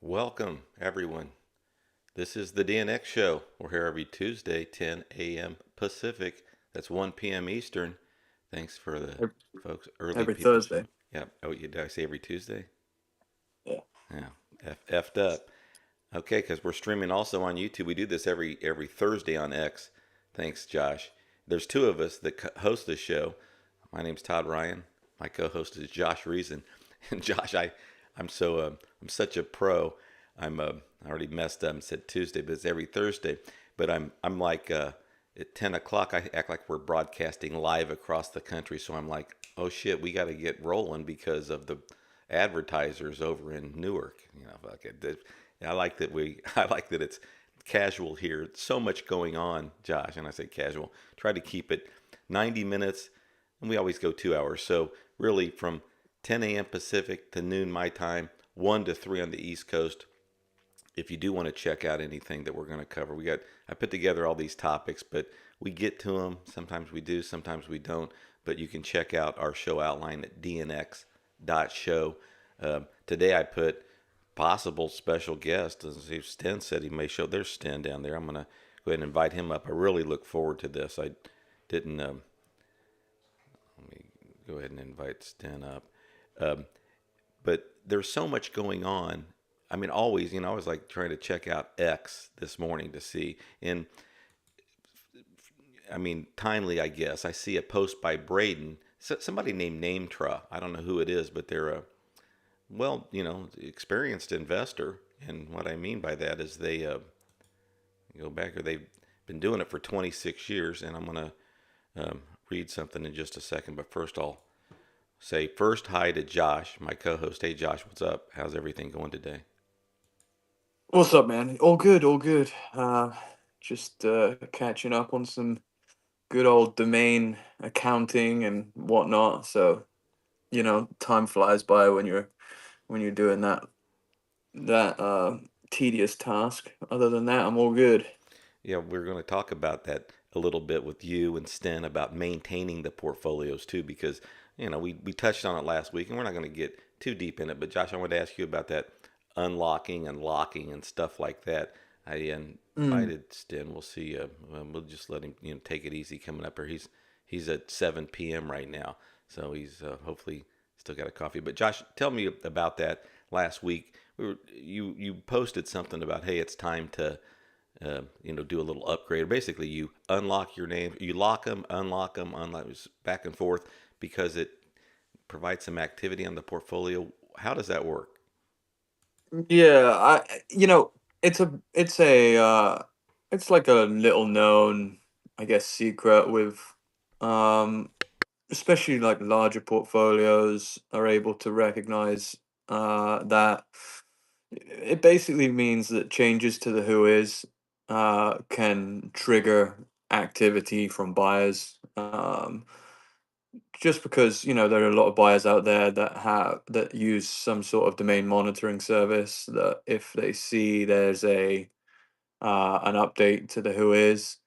Welcome, everyone. This is the DNX Show. We're here every Tuesday, 10 a.m. Pacific. That's 1 p.m. Eastern. Thanks for the Ev- folks, early Every people showing. Thursday. Yeah. Oh, did I say every Tuesday? Yeah. Yeah. Effed up. Okay, because we're streaming also on YouTube. We do this every Thursday on X. Thanks, Josh. There's two of us that host the show. My name's Todd Ryan. My co-host is Josh Reason. And Josh, I'm such a pro. I already messed up and said Tuesday, but it's every Thursday. But I'm like at 10 o'clock. I act like we're broadcasting live across the country. So I'm like, oh shit, we got to get rolling because of the advertisers over in Newark. Fuck it. I like that I like that it's casual here. So much going on, Josh, and I say casual. Try to keep it 90 minutes, and we always go 2 hours. So really, from 10 a.m. Pacific to noon my time, 1 to 3 on the East Coast. If you do want to check out anything that we're going to cover, I put together all these topics, but we get to them. Sometimes we do, sometimes we don't. But you can check out our show outline at DNX.show. Today I put possible special guest. As Sten said he may show. There's Sten down there. I'm going to go ahead and invite him up. I really look forward to this. I didn't. Let me go ahead and invite Sten up. Um, but there's so much going on. I mean, always, I was like trying to check out X this morning to see. And I mean, timely, I guess. I see a post by Braden, somebody named Nametra. I don't know who it is, but they're a experienced investor. And what I mean by that is they go back, or they've been doing it for 26 years. And I'm going to read something in just a second. But first, I'll say first hi to Josh, my co-host. Hey, Josh, what's up? How's everything going today? What's up, man? All good, all good. Just catching up on some good old domain accounting and whatnot. So, time flies by when you're doing that tedious task. Other than that, I'm all good. Yeah, we're going to talk about that a little bit with you and Sten about maintaining the portfolios too, because we touched on it last week, and we're not going to get too deep in it. But Josh, I wanted to ask you about that unlocking and locking and stuff like that. I Mm. invited Sten. We'll see. We'll just let him take it easy coming up here. He's at 7 p.m. right now, so he's hopefully still got a coffee. But Josh, tell me about that last week. You posted something about, hey, it's time to do a little upgrade. Basically, you unlock your name, you lock them, unlock back and forth because it provides some activity on the portfolio. How does that work? Yeah, it's like a little known, I guess, secret with um especially like larger portfolios are able to recognize that it basically means that changes to the whois can trigger activity from buyers. Just because there are a lot of buyers out there that use some sort of domain monitoring service, that if they see there's a an update to the whois,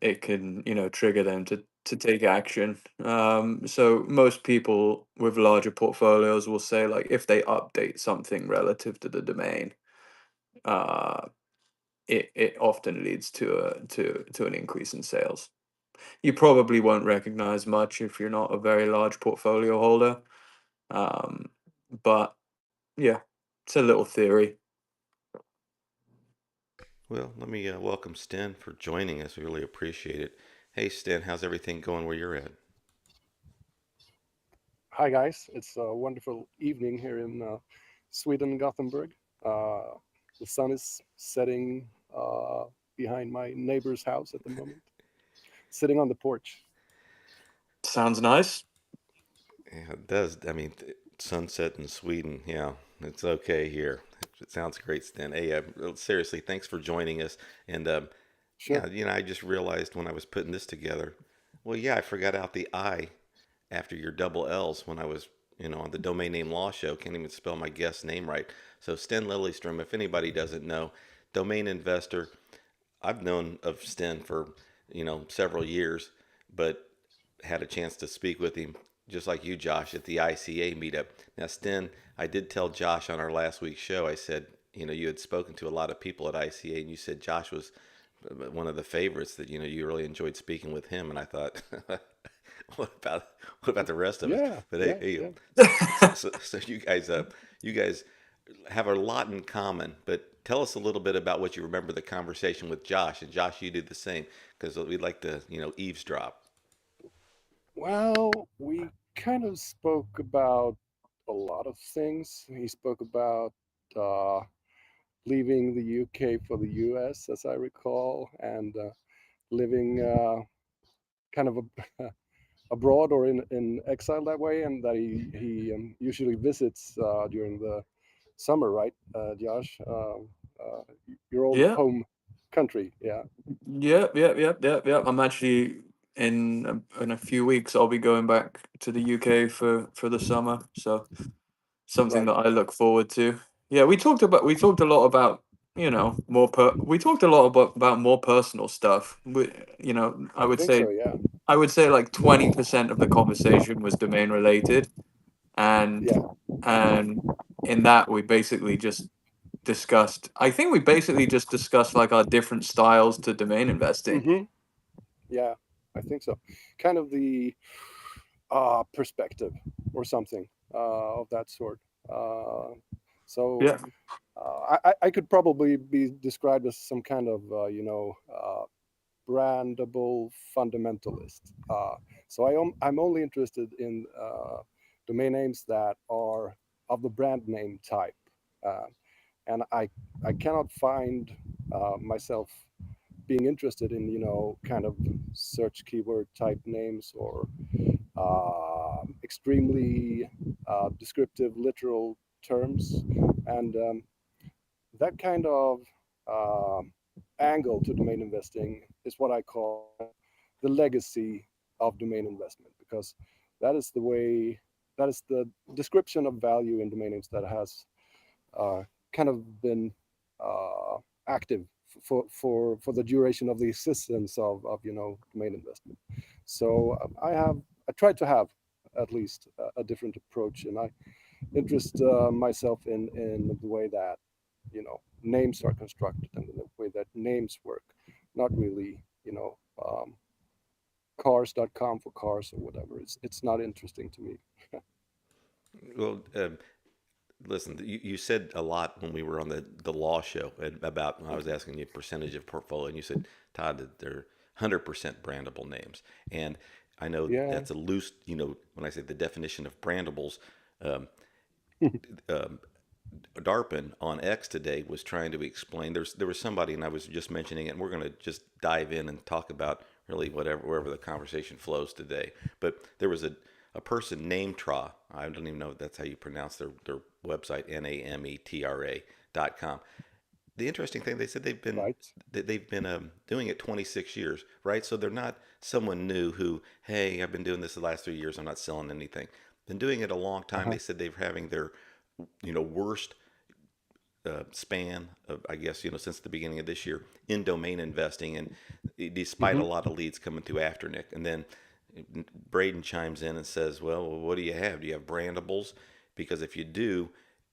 it can trigger them to take action. So most people with larger portfolios will say, like, if they update something relative to the domain, uh, it often leads to an increase in sales. You probably won't recognize much if you're not a very large portfolio holder, um, but yeah, it's a little theory. Well, let me welcome Sten for joining us. We really appreciate it. Hey, Sten, how's everything going where you're at? Hi, guys. It's a wonderful evening here in Sweden, Gothenburg. Uh, the sun is setting behind my neighbor's house at the moment, sitting on the porch. Sounds nice. Yeah, it does. I mean, sunset in Sweden. Yeah, it's okay here. It sounds great, Sten. Hey, seriously, thanks for joining us. And Sure. yeah, I just realized when I was putting this together, well, yeah, I forgot out the I after your double L's when I was, on the Domain Name Law Show. Can't even spell my guest name right. So Sten Lillieström, if anybody doesn't know, domain investor. I've known of Sten for, several years, but had a chance to speak with him just like you, Josh, at the ICA meetup. Now, Sten, I did tell Josh on our last week's show. I said, you had spoken to a lot of people at ICA, and you said Josh was one of the favorites. That you really enjoyed speaking with him. And I thought, what about what about the rest of us? Yeah, But yeah, hey, yeah. so you guys have a lot in common. But tell us a little bit about what you remember the conversation with Josh, and Josh, you did the same because we'd like to eavesdrop. Well, we kind of spoke about a lot of things. He spoke about uh, leaving the UK for the US, as I recall, and living kind of abroad or in exile that way, and that he usually visits during the summer, right, Josh? Your old Yeah. home country, yeah. Yep, yep, yep, yep, yep. I'm actually in a few weeks. I'll be going back to the UK for the summer, so something Right. that I look forward to. Yeah, we talked a lot about we talked a lot about more personal stuff. I think so, yeah. I would say like 20% of the conversation was domain related, and Yeah. and in that we basically just discussed. I think we basically just discussed like our different styles to domain investing. Hmm. Yeah, I think so. Kind of the perspective or something of that sort. Uh, so Yeah. I could probably be described as some kind of brandable fundamentalist. I'm only interested in domain names that are of the brand name type, uh, and I cannot find myself being interested in kind of search keyword type names or extremely descriptive literal terms, and that kind of um, angle to domain investing is what I call the legacy of domain investment, because that is the way, that is the description of value in domain names that has uh, kind of been uh, active for the duration of the existence of domain investment. So I tried to have at least a different approach, and I interest myself in the way that names are constructed and the way that names work, not really cars.com for cars or whatever. It's not interesting to me. Well, listen, you said a lot when we were on the law show about when I was asking you percentage of portfolio, and you said, Todd, that they're 100% brandable names. And I know Yeah. that's a loose, when I say the definition of brandables, um, um, Darpin on X today was trying to explain. There was somebody, and I was just mentioning it, and we're going to just dive in and talk about really wherever the conversation flows today. But there was a person named Tra. I don't even know if that's how you pronounce their website, NAMETRA.com. The interesting thing, they said Right. they've been doing it 26 years, right? So they're not someone new who, hey, I've been doing this the last 3 years. I'm not selling anything. Been doing it a long time. Uh-huh. They said they're having their worst span of, I guess, since the beginning of this year in domain investing, and despite a Hmm. lot of leads coming through after Nick. And then Braden chimes in and says, well, what do you have? Do you have brandables? Because if you do,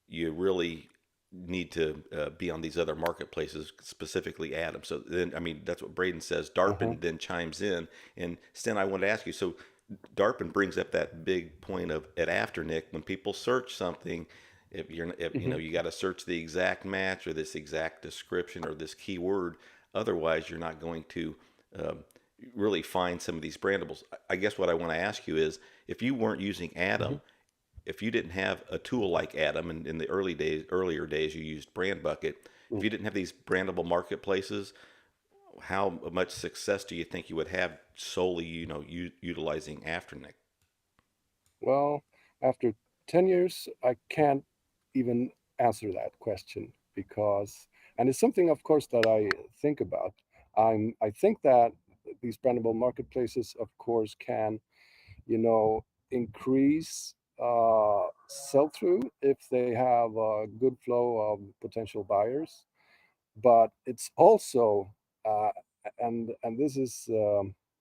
you really need to be on these other marketplaces, specifically Adam. So then, I mean, that's what Braden says. Uh-huh. Darpin then chimes in. And Sten, I want to ask you, so Darpin brings up that big point of at after Nick, when people search something, if Hmm. you got to search the exact match or this exact description or this keyword, otherwise you're not going to um, really find some of these brandables. I guess what I want to ask you is, if you weren't using Hmm. Adam, if you didn't have a tool like Adam, and in the earlier days you used Brand Bucket, if you didn't have these brandable marketplaces, how much success do you think you would have solely, utilizing Afternic? Well, after 10 years, I can't even answer that question because, and it's something, of course, that I think about. I think that these brandable marketplaces, of course, can, you know, increase sell through if they have a good flow of potential buyers. But it's also, uh, and this is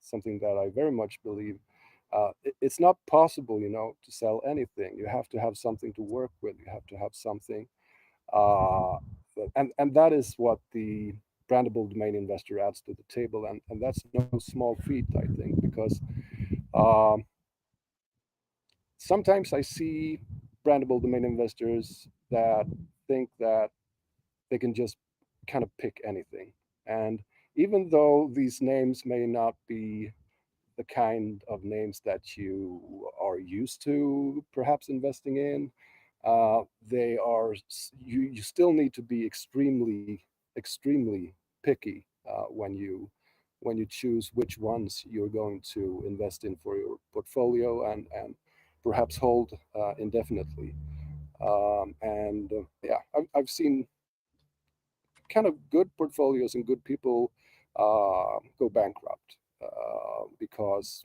something that I very much believe, it's not possible, to sell anything. You have to have something to work with. You have to have something, uh, and that is what the brandable domain investor adds to the table, and that's no small feat, I think, because um, sometimes I see brandable domain investors that think that they can just kind of pick anything, and even though these names may not be the kind of names that you are used to perhaps investing in, they are you still need to be extremely picky when you choose which ones you're going to invest in for your portfolio and perhaps hold indefinitely. And yeah, I've seen kind of good portfolios and good people go bankrupt because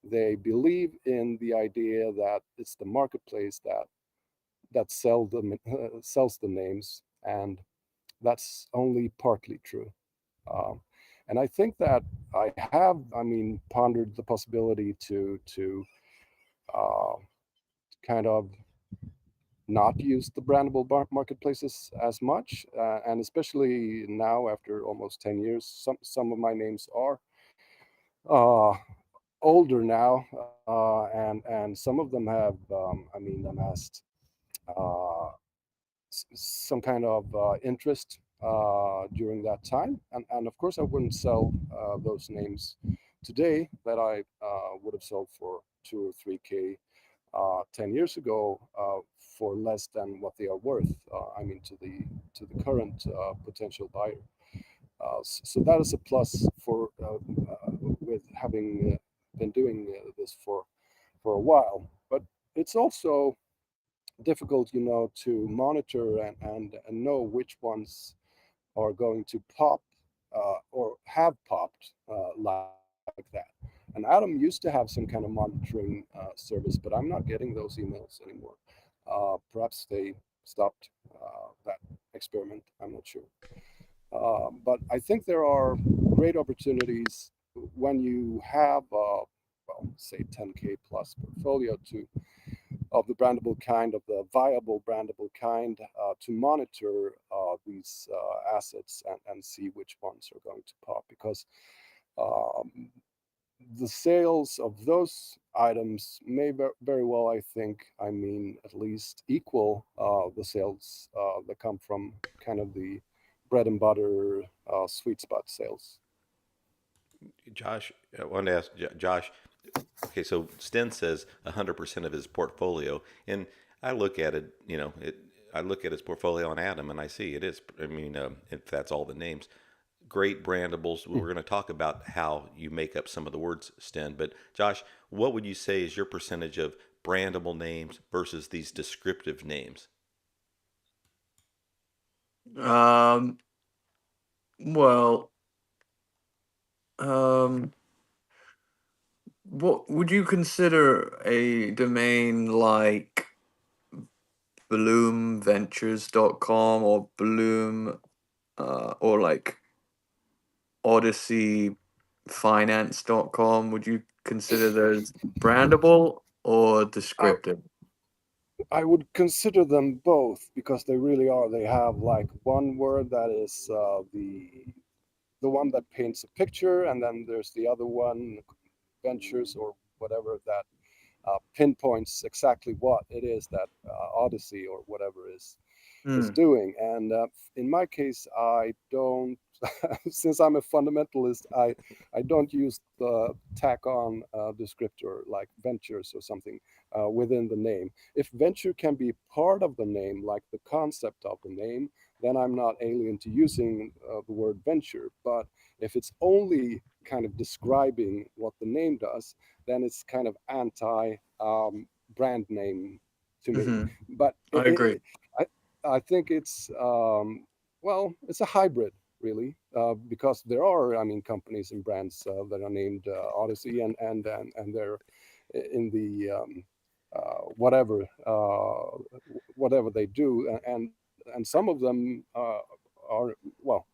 they believe in the idea that it's the marketplace that sells the names, and that's only partly true. Um, and I think that I pondered the possibility to uh, kind of not use the brandable marketplaces as much, and especially now after almost 10 years, some of my names are uh, older now, and some of them have, amassed uh, some kind of interest during that time. And of course, I wouldn't sell those names today that I would have sold for 2 or 3K 10 years ago for less than what they are worth. To the current potential buyer. So that is a plus for with having been doing this for a while. But it's also difficult, to monitor and know which ones are going to pop or have popped like that. And Adam used to have some kind of monitoring service, but I'm not getting those emails anymore. Perhaps they stopped that experiment. I'm not sure. But I think there are great opportunities when you have, well, say 10K plus portfolio to of the brandable kind, of the viable brandable kind, to monitor these assets and see which ones are going to pop. Because um, the sales of those items may very well, I think, at least equal the sales that come from kind of the bread and butter sweet spot sales. Josh, I wanted to ask Josh. Okay, so Sten says 100% of his portfolio, and I look at it. I look at his portfolio on Adam, and I see it is. I mean, if that's all the names, great brandables. We're going to talk about how you make up some of the words, Sten. But Josh, what would you say is your percentage of brandable names versus these descriptive names? Um, well, um, what would you consider a domain like bloomventures.com or Bloom or like odysseyfinance.com? Would you consider those brandable or I, descriptive? I would consider them both because they really are. They have like one word that is the one that paints a picture, and then there's the other one, ventures or whatever, that pinpoints exactly what it is that Odyssey or whatever is Hmm. doing. And in my case, I don't, since I'm a fundamentalist, I don't use the tack on descriptor like ventures or something within the name. If venture can be part of the name, like the concept of the name, then I'm not alien to using the word venture. But if it's only kind of describing what the name does, then it's kind of anti brand name to me. Hmm. But I agree. I, I think it's well, it's a hybrid really, because there are, companies and brands that are named Odyssey, and they're in the whatever whatever they do, and some of them are, well,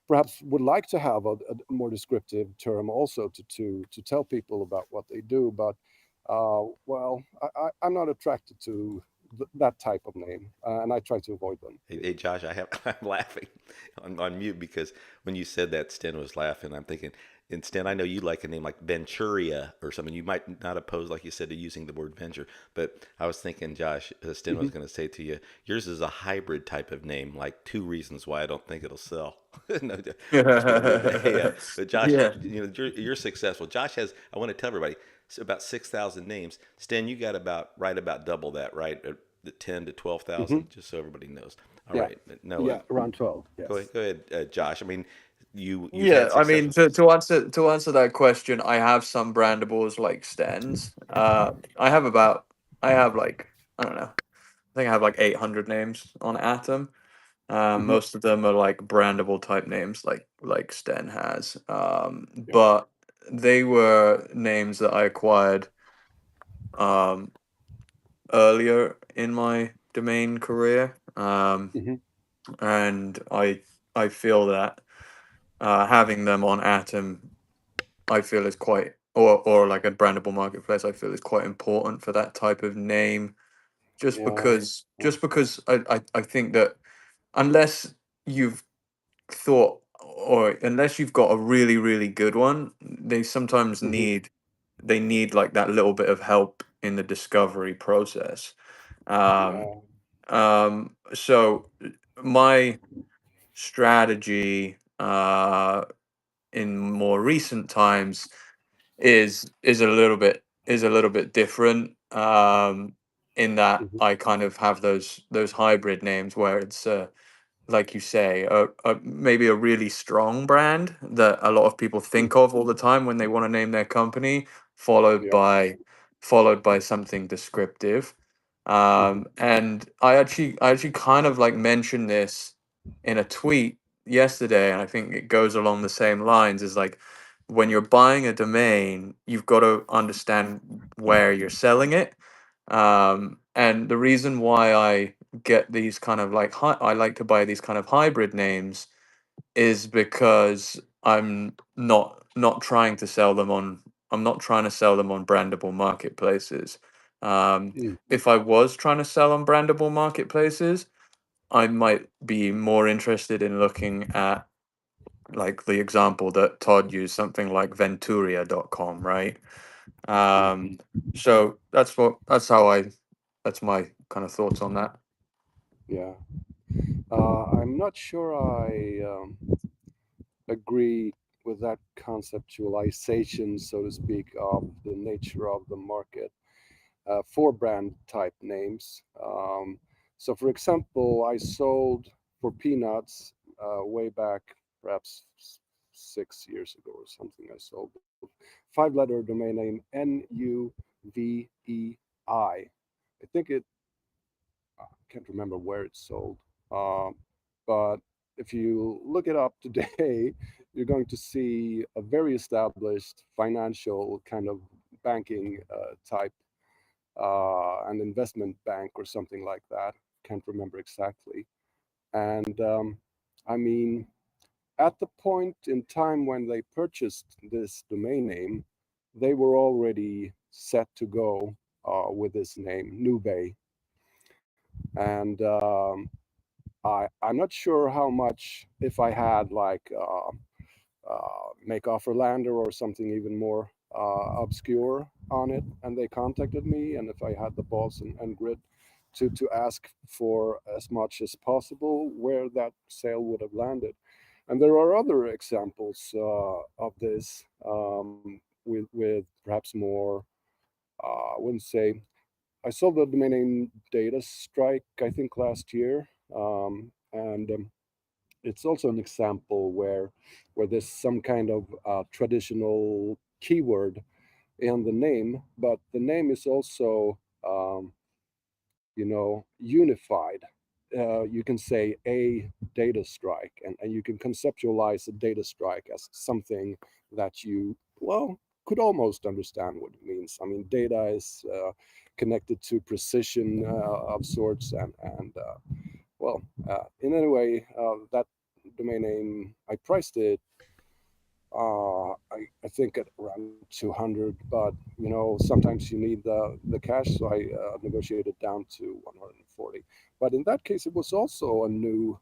perhaps would like to have a more descriptive term also to tell people about what they do, but well, I'm not attracted to that type of name, and I try to avoid them. Hey, Josh, I'm laughing on mute because when you said that, Sten was laughing. I'm thinking, and Sten, I know you like a name like Venturia or something. You might not oppose, like you said, to using the word venture, but I was thinking, Josh, Sten was Hmm. going to say to you, yours is a hybrid type of name, like two reasons why I don't think it'll sell. No, just want to give it. Yeah, but Josh, Yeah. you're successful. Josh has. I want to tell everybody, it's about 6,000 names. Sten, you got about double that, right? The 10 to Hmm. 12,000, just so everybody knows. All Yeah, right. No, yeah, around 12. Yes. go ahead, Josh. I mean, you've Yeah, had I mean, successful. to answer that question, I have some brandables like Stens. I have about I have like I don't know. I think I have like 800 names on Atom. Hmm. Most of them are like brandable type names, like Sten has. Yeah. But they were names that I acquired um earlier in my domain career. Hmm. And I feel that having them on Atom, I feel is quite, or like a brandable marketplace, I feel is quite important for that type of name. Just Yeah. because, I think that unless you've thought, or unless you've got a really really good one, they sometimes Hmm. need like that little bit of help in the discovery process. Um, Yeah. so my strategy in more recent times is a little bit different, in that Hmm. I kind of have those hybrid names where it's like you say, maybe a really strong brand that a lot of people think of all the time when they want to name their company, followed Yeah. by something descriptive. Hmm. And I actually kind of like mentioned this in a tweet yesterday, and I think it goes along the same lines. Is like when you're buying a domain, you've got to understand where you're selling it. And the reason why I get these kind of like I like to buy these kind of hybrid names is because I'm not trying to sell them on I'm not trying to sell them on brandable marketplaces. Mm. If I was trying to sell on brandable marketplaces, I might be more interested in looking at like the example that Todd used, something like venturia.com, right? Mm. Um, so that's my kind of thoughts on that. Yeah. I'm not sure I agree with that conceptualization, so to speak, of the nature of the market for brand type names. So, for example, I sold for peanuts way back, perhaps 6 years ago or something. I sold a five-letter domain name NUVEI. I think it I can't remember where it's sold. Um, but if you look it up today, you're going to see a very established financial kind of banking type, an investment bank or something like that. Can't remember exactly. And I mean, at the point in time when they purchased this domain name, they were already set to go with this name, Nubei. And I'm not sure how much, if I had like Make Offer Lander or something even more obscure on it, and they contacted me, and if I had the balls and grit to ask for as much as possible, where that sale would have landed. And there are other examples of this with perhaps more, I wouldn't say, I sold the domain name Data Strike, I think, last year. And it's also an example where there's some kind of traditional keyword in the name, but the name is also unified. You can say a data strike, and you can conceptualize a data strike as something that you, well, could almost understand what it means. I mean, data is connected to precision of sorts, and well, in any way, that domain name, I priced it, I think at around 200, but sometimes you need the cash, so I negotiated down to 140. But in that case, it was also a new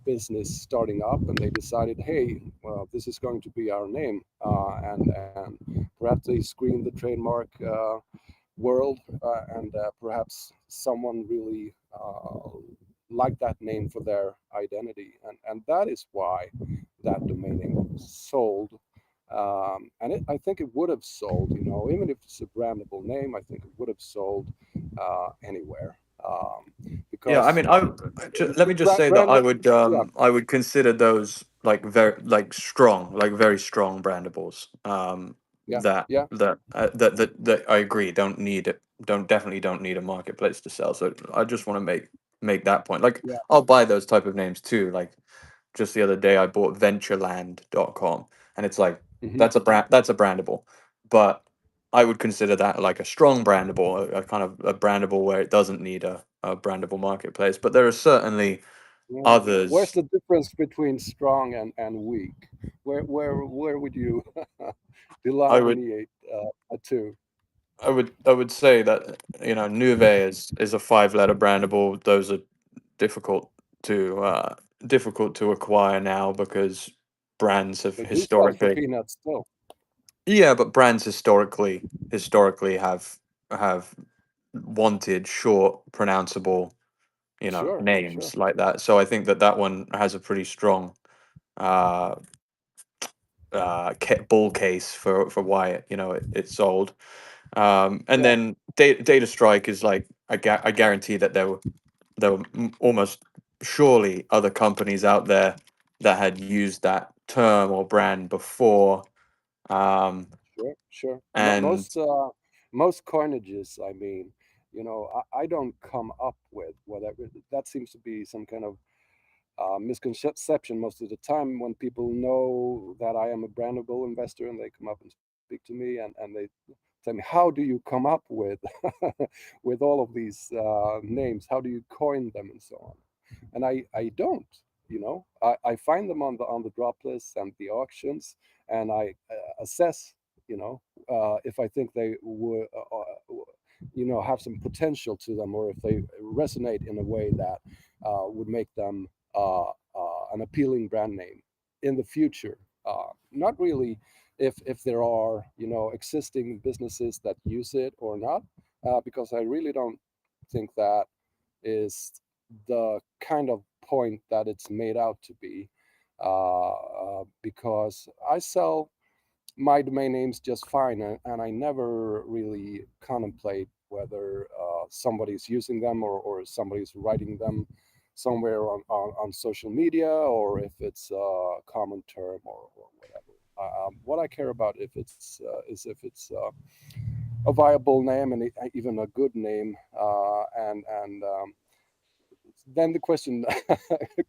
business starting up, and they decided, hey, well, this is going to be our name, and perhaps they screened the trademark world, and perhaps someone really liked that name for their identity, and that is why that domain name sold. And I think it would have sold, even if it's a brandable name, I think it would have sold anywhere, Yeah, I because mean, let me just say that brand, yeah, I would consider those like very like strong, like very strong brandables. yeah, That yeah, that I agree don't need it, definitely don't need a marketplace to sell. So I just want to make that point. Like yeah. I'll buy those type of names too. Like just the other day I bought ventureland.com, and it's like Hmm. that's a brandable, but I would consider that like a strong brandable, a kind of a brandable where it doesn't need a brandable marketplace. But there are certainly Where's others. the difference between strong and weak? Where would you I would delineate a two? I would say that Nuve is a 5 letter brandable. Those are difficult to acquire now because brands have They do sell for historically, peanuts still. yeah, but brands historically have wanted short pronounceable Sure, sure. names like that. So I think that that one has a pretty strong uh bull case for why it sold. And Yeah, then Data Strike is like I guarantee that there were almost surely other companies out there that had used that term or brand before. Um, sure, sure. and Most coinages, I mean, I don't come up with whatever. That seems to be some kind of misconception most of the time when people know that I am a brandable investor and they come up and speak to me, and they tell me, how do you come up with with all of these names? How do you coin them and so on? And I don't. I find them on the drop lists and the auctions, and I assess, if I think they would have some potential to them, or if they resonate in a way that would make them an appealing brand name in the future. Not really if there are existing businesses that use it or not, because I really don't think that is the kind of point that it's made out to be. Because I sell my domain names just fine, and I never really contemplate whether somebody's using them, or somebody's writing them somewhere on social media, or if it's a common term, or whatever. What I care about is if it's a viable name, and even a good name, and then the question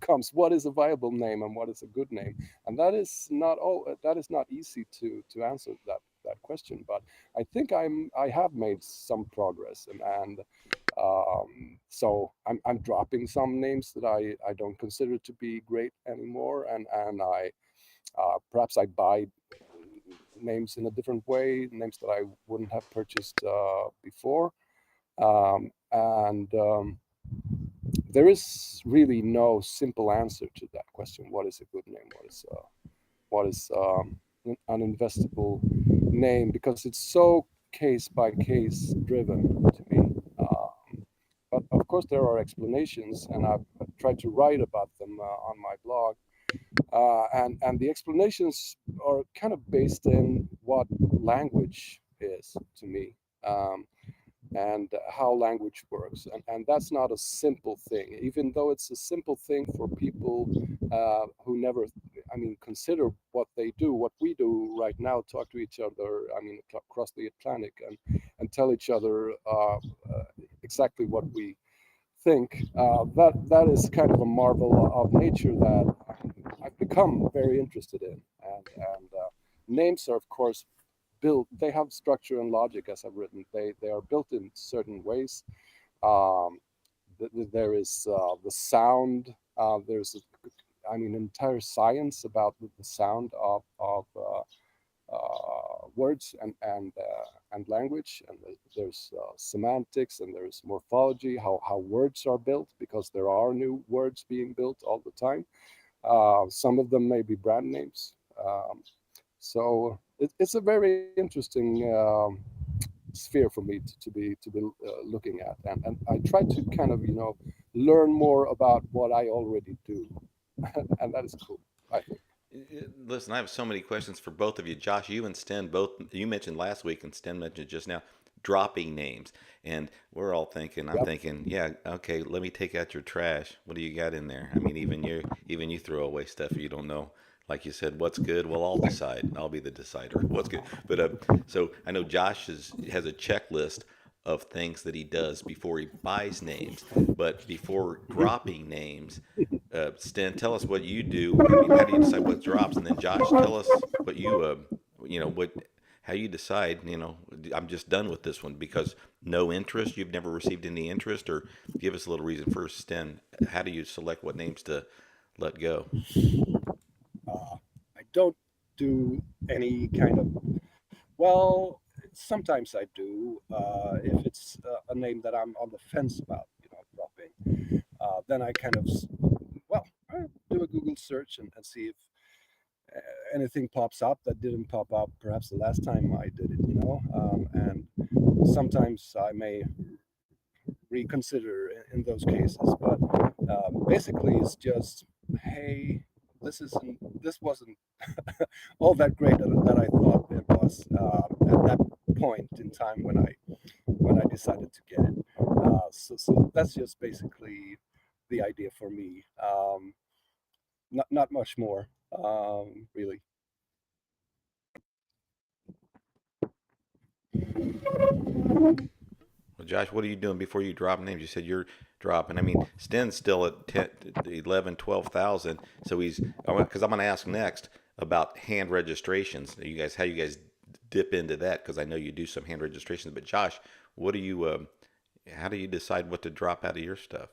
comes: what is a viable name and what is a good name? And that is not easy to answer that question. But I think I have made some progress, and so I'm dropping some names that I don't consider to be great anymore, and I perhaps I buy names in a different way, names that I wouldn't have purchased before. And There is really no simple answer to that question. What is a good name? What is an investable name? Because it's so case by case driven to me. But of course, there are explanations, and I've tried to write about them on my blog. And the explanations are kind of based in what language is to me. Um, and how language works. And that's not a simple thing, even though it's a simple thing for people who never, I mean, consider what they do, what we do right now, talk to each other, I mean, across the Atlantic, and tell each other exactly what we think. That is kind of a marvel of nature that I've become very interested in. And names are, of course, built. They have structure and logic, as I've written. They are built in certain ways. Um, there is the sound. There's I mean, entire science about the sound of words and language, and there's semantics, and there's morphology, how words are built, because there are new words being built all the time. Some of them may be brand names. So it's a very interesting sphere for me to be looking at, and I try to kind of learn more about what I already do, and that is cool, I think. Listen, I have so many questions for both of you. Josh, you and Sten both, you mentioned last week and Sten mentioned just now, dropping names. And we're all thinking, I'm Yep. thinking, yeah, okay, let me take out your trash. What do you got in there? I mean, even you throw away stuff you don't know. Like you said, what's good? Well, I'll decide. I'll be the decider. What's good? But so I know Josh has a checklist of things that he does before he buys names. But before dropping names, Sten, tell us what you do. I mean, how do you decide what drops? And then Josh, tell us what what, how you decide. I'm just done with this one because no interest. You've never received any interest, or give us a little reason first, Sten. How do you select what names to let go? I don't do any kind of, well, sometimes I do, if it's a name that I'm on the fence about, dropping. Then I kind of, well, I do a Google search and see if anything pops up that didn't pop up perhaps the last time I did it, and sometimes I may reconsider in those cases. But basically, it's just, hey, this wasn't all that great that I thought it was at that point in time when I decided to get it. So that's just basically the idea for me. Not much more, really. Well, Josh, what are you doing before you drop names? You said you're dropping. I mean, Sten's still at 10, 11, 12,000. So he's, because I'm going to ask next about hand registrations. How you guys dip into that? Because I know you do some hand registrations. But Josh, what do you, how do you decide what to drop out of your stuff?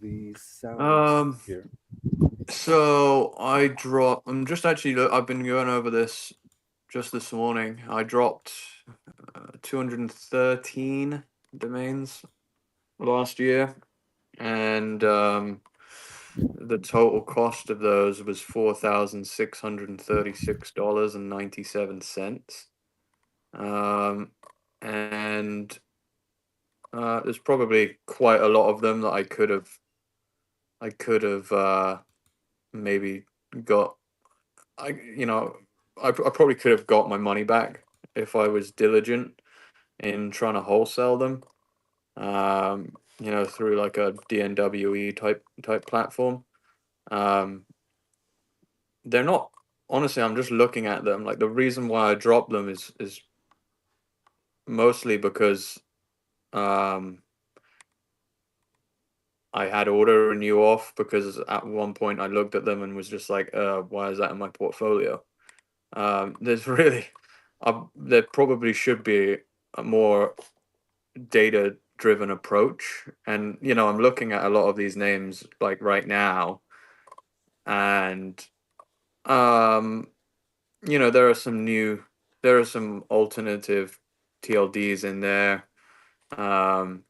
The sounds Um, here. so I'm just actually, I've been going over this just this morning. I dropped 213 domains last year, and the total cost of those was $4,636.97. And there's probably quite a lot of them that I could have maybe got. I probably could have got my money back if I was diligent in trying to wholesale them. Through like a DNWE type platform. Um, they're not, honestly. I'm just looking at them. Like, the reason why I dropped them is mostly because um, I had auto-renew off, because at one point I looked at them and was just like, why is that in my portfolio? There's really, there probably should be a more data-driven approach. And, I'm looking at a lot of these names like right now, and um, there are some alternative TLDs in there. Um,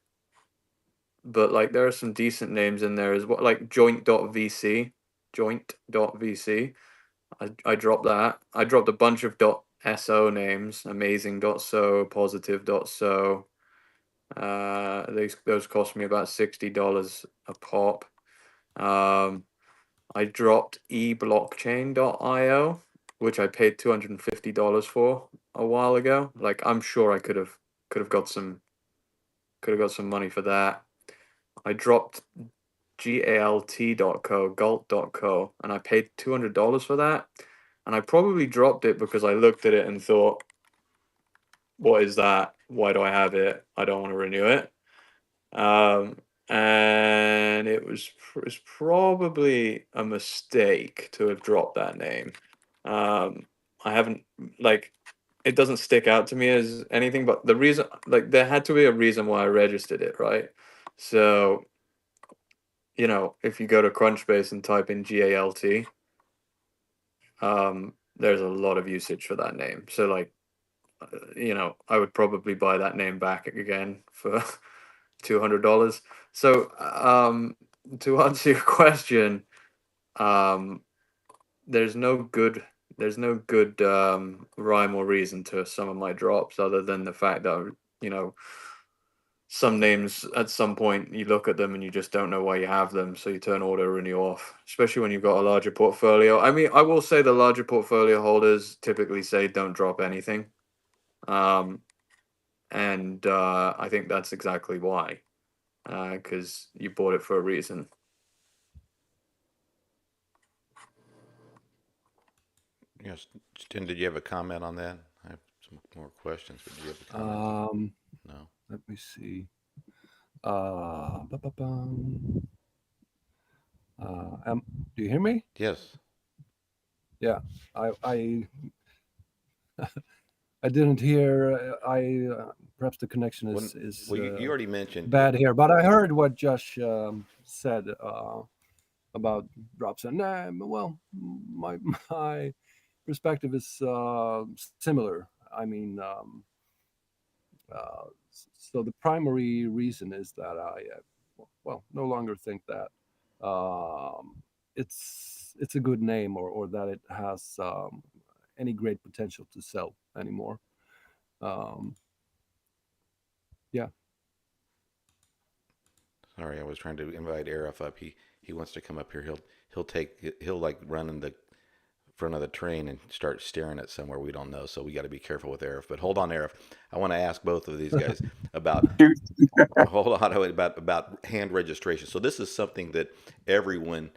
but like there are some decent names in there as well, like joint.vc. Joint.vc. I dropped that. I dropped a bunch of .so names, amazing.so, positive.so. Those cost me about $60 a pop. I dropped eblockchain.io, which I paid $250 for a while ago. Like, I'm sure I could have got some money for that. I dropped galt.co, and I paid $200 for that. And I probably dropped it because I looked at it and thought, what is that? Why do I have it? I don't want to renew it. And it's probably a mistake to have dropped that name. I haven't, like, it doesn't stick out to me as anything, but the reason, like, there had to be a reason why I registered it, right? So if you go to Crunchbase and type in GALT, there's a lot of usage for that name. So like, I would probably buy that name back again for $200. So to answer your question, there's no good rhyme or reason to some of my drops other than the fact that some names at some point you look at them and you just don't know why you have them, so you turn auto-renew off, especially when you've got a larger portfolio. I mean, I will say the larger portfolio holders typically say don't drop anything. And I think that's exactly why, because you bought it for a reason. Yes, Sten, did you have a comment on that? I have some more questions, but do you have a comment? No. Let me see. Ba-ba-bum. Do you hear me? Yes. Yeah, I didn't hear. Perhaps the connection is Well, you already mentioned bad here, but I heard what Josh said about drops, and well, my perspective is similar. I mean, so the primary reason is that I no longer think that it's a good name or that it has any great potential to sell anymore. Yeah. Sorry, I was trying to invite Arif up. He wants to come up here. He'll like run in the front of the train and start staring at somewhere we don't know. So we got to be careful with Arif. But hold on, Arif. I want to ask both of these guys about hold on about hand registration. So this is something that everyone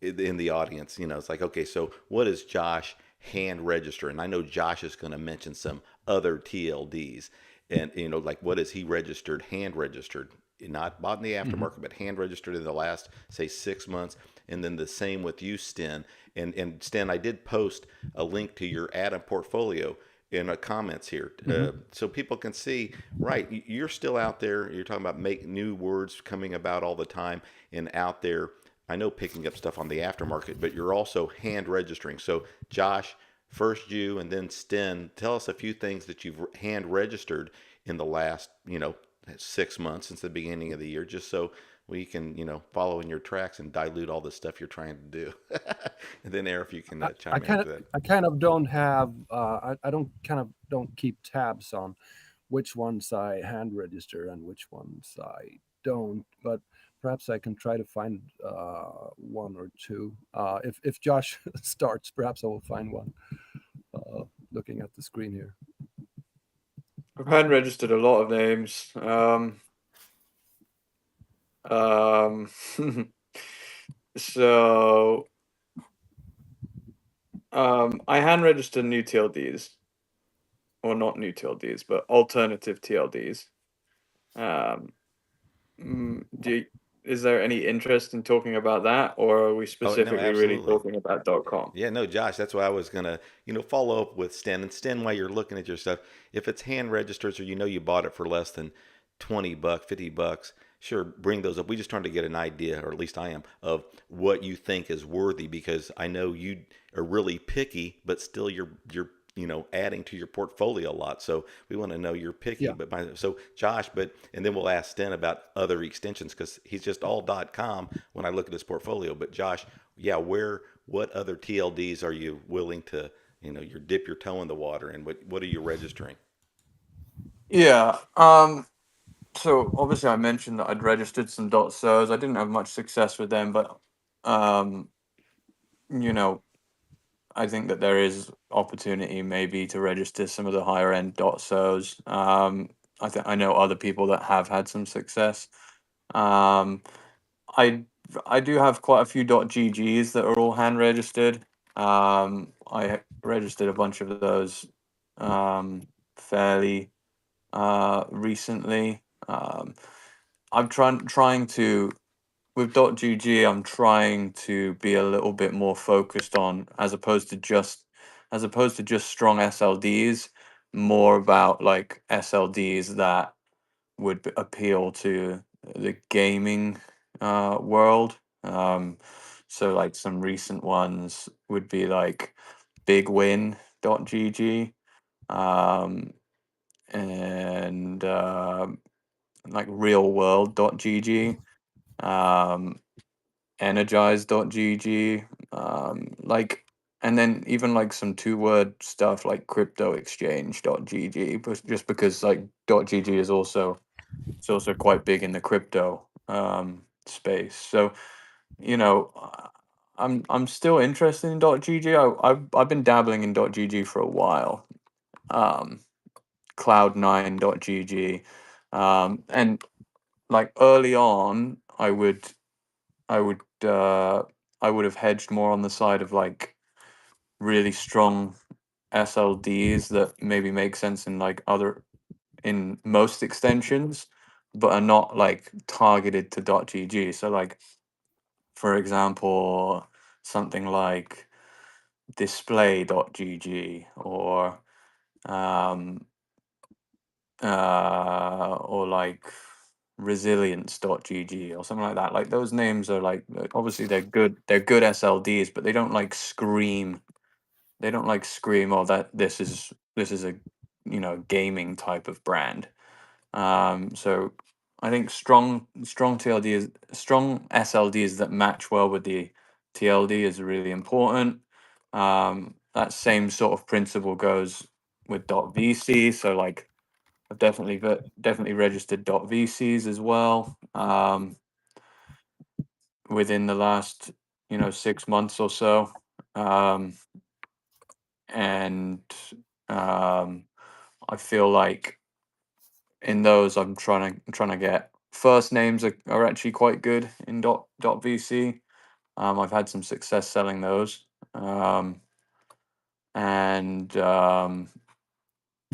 in the audience, it's like, okay, so what is Josh hand register? And I know Josh is going to mention some other TLDs, and like what is he registered, hand registered, not bought in the aftermarket, but hand registered in the last, say, 6 months. And then the same with you, Sten. And Sten, I did post a link to your Adam portfolio in the comments here, so people can see. Right, you're still out there. You're talking about make new words coming about all the time and out there. I know picking up stuff on the aftermarket, but you're also hand registering. So Josh, first you, and then Sten, tell us a few things that you've hand registered in the last 6 months since the beginning of the year, just so we can follow in your tracks and dilute all the stuff you're trying to do. And then Eric, you can chime in after that. I kind of don't have I don't keep tabs on which ones I hand register and which ones I don't, but perhaps I can try to find one or two. If Josh starts, perhaps I will find one. Looking at the screen here. I've hand registered a lot of names. So I hand registered new TLDs, or not new TLDs, but alternative TLDs. Is there any interest in talking about that, or are we specifically really talking about .com? Yeah, no, Josh, that's why I was gonna, follow up with Sten. And Sten, while you're looking at your stuff, if it's hand registers or you bought it for less than $20, $50, sure, bring those up. We just trying to get an idea, or at least I am, of what you think is worthy, because I know you are really picky, but still you're adding to your portfolio a lot. So we want to know you're picky. Yeah. So Josh, and then we'll ask Sten about other extensions, because he's just all .com when I look at his portfolio. But Josh, yeah, what other TLDs are you willing to, you dip your toe in the water, and what are you registering? Yeah. So obviously I mentioned that I'd registered some .sos. I didn't have much success with them, but I think that there is opportunity maybe to register some of the higher end .sos. I know other people that have had some success. I do have quite a few .ggs that are all hand registered. I registered a bunch of those fairly recently. I'm trying to with .gg. I'm trying to be a little bit more focused on, as opposed to just strong SLDs, more about like SLDs that would appeal to the gaming world. So like some recent ones would be like bigwin.gg, and like realworld.gg, energize.gg, like, and then even like some two-word stuff like cryptoexchange.gg, just because like .gg is also, it's also quite big in the crypto space. So I'm still interested in .gg. I've been dabbling in .gg for a while. Cloud9.gg, and like early on, I would I would have hedged more on the side of like really strong SLDs that maybe make sense in like other, in most extensions, but are not like targeted to .gg. So like, for example, something like display.gg, um, or like resilience.gg or something like that. Like those names are like, obviously they're good SLDs, but they don't like scream, oh, that this is a gaming type of brand. So I think strong SLDs that match well with the TLD is really important. That same sort of principle goes with .vc. So like I've definitely registered .vcs as well, within the last 6 months or so, and um, I feel like in those I'm trying to get first names are actually quite good in .vc. I've had some success selling those, and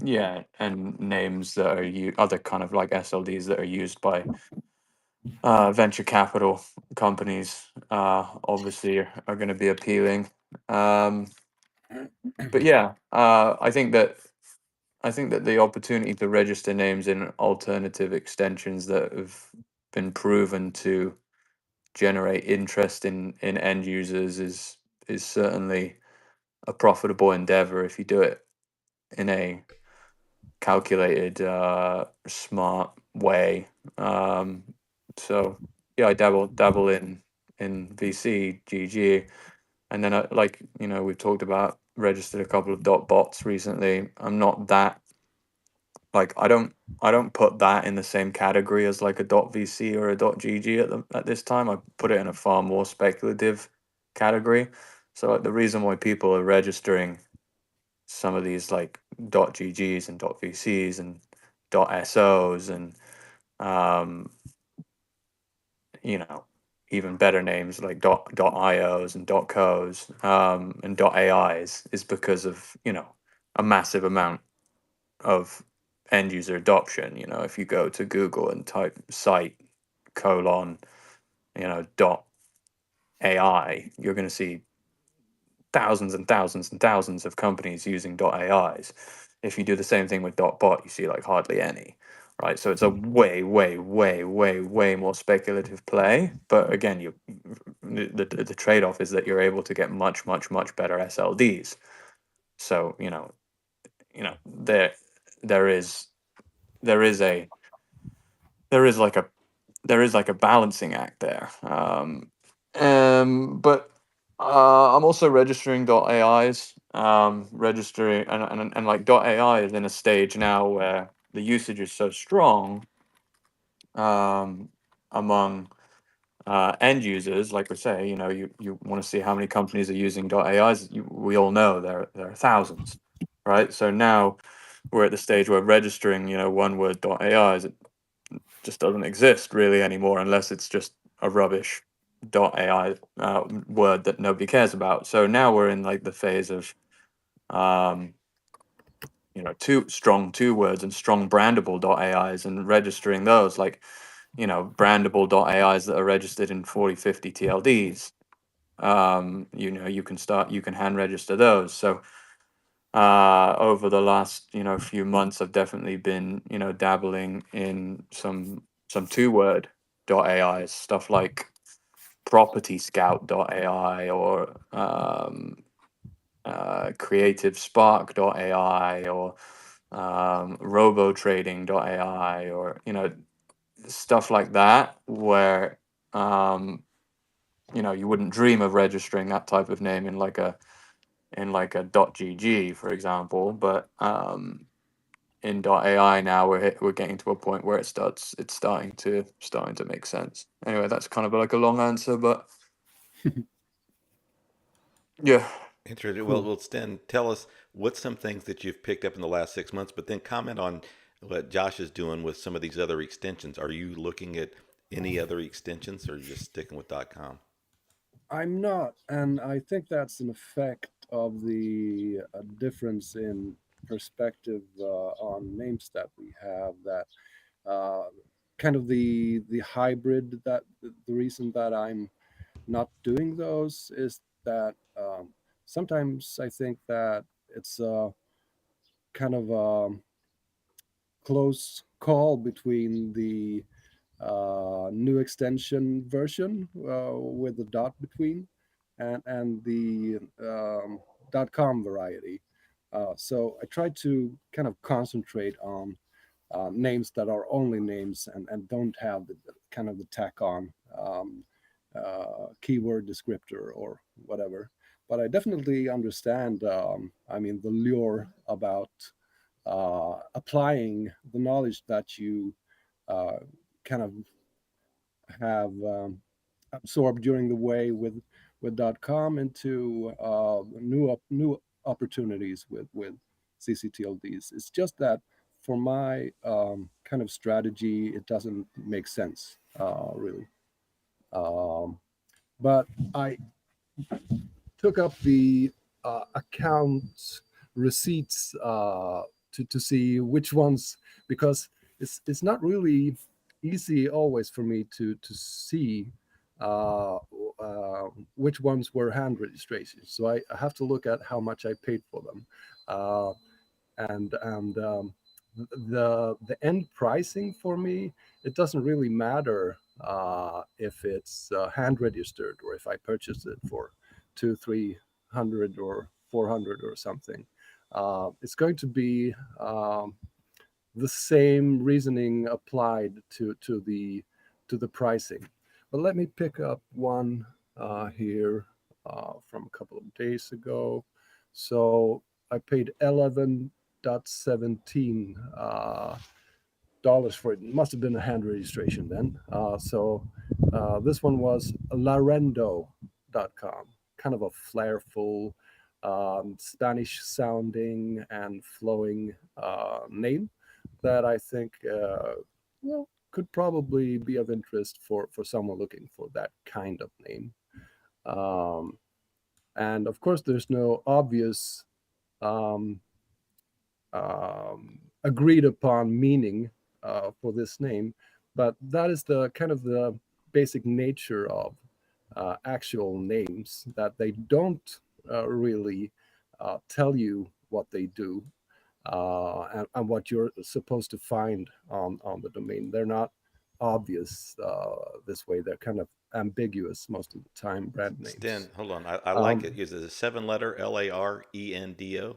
yeah, and names that are other kind of like SLDs that are used by venture capital companies, obviously are going to be appealing. But yeah, I think that the opportunity to register names in alternative extensions that have been proven to generate interest in end users is certainly a profitable endeavor if you do it in a calculated, smart way. So yeah, I dabble in VC, GG, and then like we've talked about, registered a couple of bots recently. I'm not that, like, I don't put that in the same category as like a .vc or a .gg at this time. I put it in a far more speculative category. So like the reason why people are registering some of these like .ggs and .vcs and .sos and um, even better names like .ios and .cos, and .ais is because of a massive amount of end user adoption. If you go to Google and type site colon dot AI, you're going to see thousands and thousands and thousands of companies using .ais. If you do the same thing with .bot, you see like hardly any, right? So it's a way, way, way, way, way more speculative play. But again, the trade off is that you're able to get much, much, much better SLDs. So there there is there is a there is like a balancing act there. But I'm also registering .ais, registering, and like .ai is in a stage now where the usage is so strong, among end users. Like we say, you want to see how many companies are using .ais. We all know there are thousands, right? So now we're at the stage where registering, one word .ais, it just doesn't exist really anymore, unless it's just a rubbish .ai word that nobody cares about. So now we're in like the phase of two words and strong brandable .ais, and registering those, like brandable .ais that are registered in 40, 50 TLDs. You can hand register those. So over the last few months, I've definitely been dabbling in some two word .ai, stuff like propertyscout.ai or creativespark.ai or robotrading.ai, or stuff like that, where you wouldn't dream of registering that type of name in like a .gg, for example. But in .ai now we're getting to a point where it's starting to make sense. Anyway, that's kind of like a long answer, but yeah. Interesting. Cool. Well, Sten, tell us what's some things that you've picked up in the last 6 months, but then comment on what Josh is doing with some of these other extensions. Are you looking at any other extensions, or are you just sticking with .com? I'm not, and I think that's an effect of the difference in perspective on names that we have. That uh, kind of the hybrid, that the reason that I'm not doing those is that sometimes I think that it's a kind of a close call between the new extension version with the dot between and the .com variety. So I try to kind of concentrate on names that are only names and don't have the kind of the tack on keyword descriptor or whatever. But I definitely understand, I mean, the lure about applying the knowledge that you uh, kind of have absorbed during the way with .com into new opportunities with CCTLDs. It's just that for my kind of strategy, it doesn't make sense really. Um, but I took up the account receipts to see which ones, because it's not really easy always for me to see uh, which ones were hand registrations. So I have to look at how much I paid for them, uh, and the end pricing for me, it doesn't really matter if it's hand registered or if I purchase it for 200-300 or 400 or something. It's going to be the same reasoning applied to the pricing. But let me pick up one here from a couple of days ago. So I paid 11.17 dollars for it. It must have been a hand registration then. So this one was larendo.com, kind of a flairful, Spanish sounding and flowing name that I think well, could probably be of interest for someone looking for that kind of name. Um, and of course, there's no obvious um, agreed upon meaning for this name, but that is the kind of the basic nature of actual names, that they don't really tell you what they do and what you're supposed to find on the domain. They're not obvious this way. They're kind of ambiguous most of the time, brand Sten, names. hold on. I like Um, it. Is it a 7 letter LARENDO?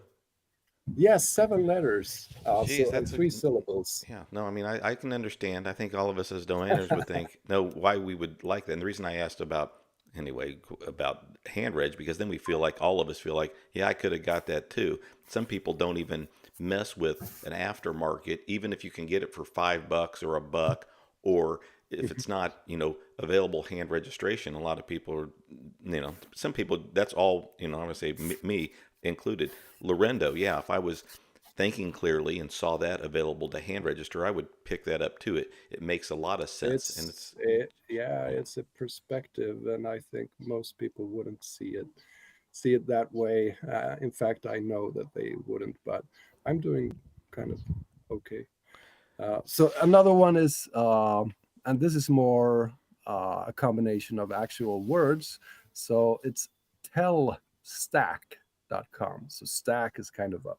yes, 7 letters, Geez, and that's a 3 syllables. yeah. No, I mean I can understand. I think all of us as domainers would know why we would like that. And the reason I asked about anyway about hand reg, because then we feel like all of us feel like, yeah, I could have got that too. Some people don't even mess with an aftermarket, even if you can get it for $5 or $1, or if it's not, available hand registration. A lot of people are, some people, that's all, I'm going to say me included. Lorendo, yeah, if I was thinking clearly and saw that available to hand register, I would pick that up too. It makes a lot of sense, and Yeah, yeah. it's a perspective, and I think most people wouldn't see it that way. In fact, I know that they wouldn't, but I'm doing kind of okay. So another one is, and this is more a combination of actual words. So it's tellstack.com. So stack is kind of a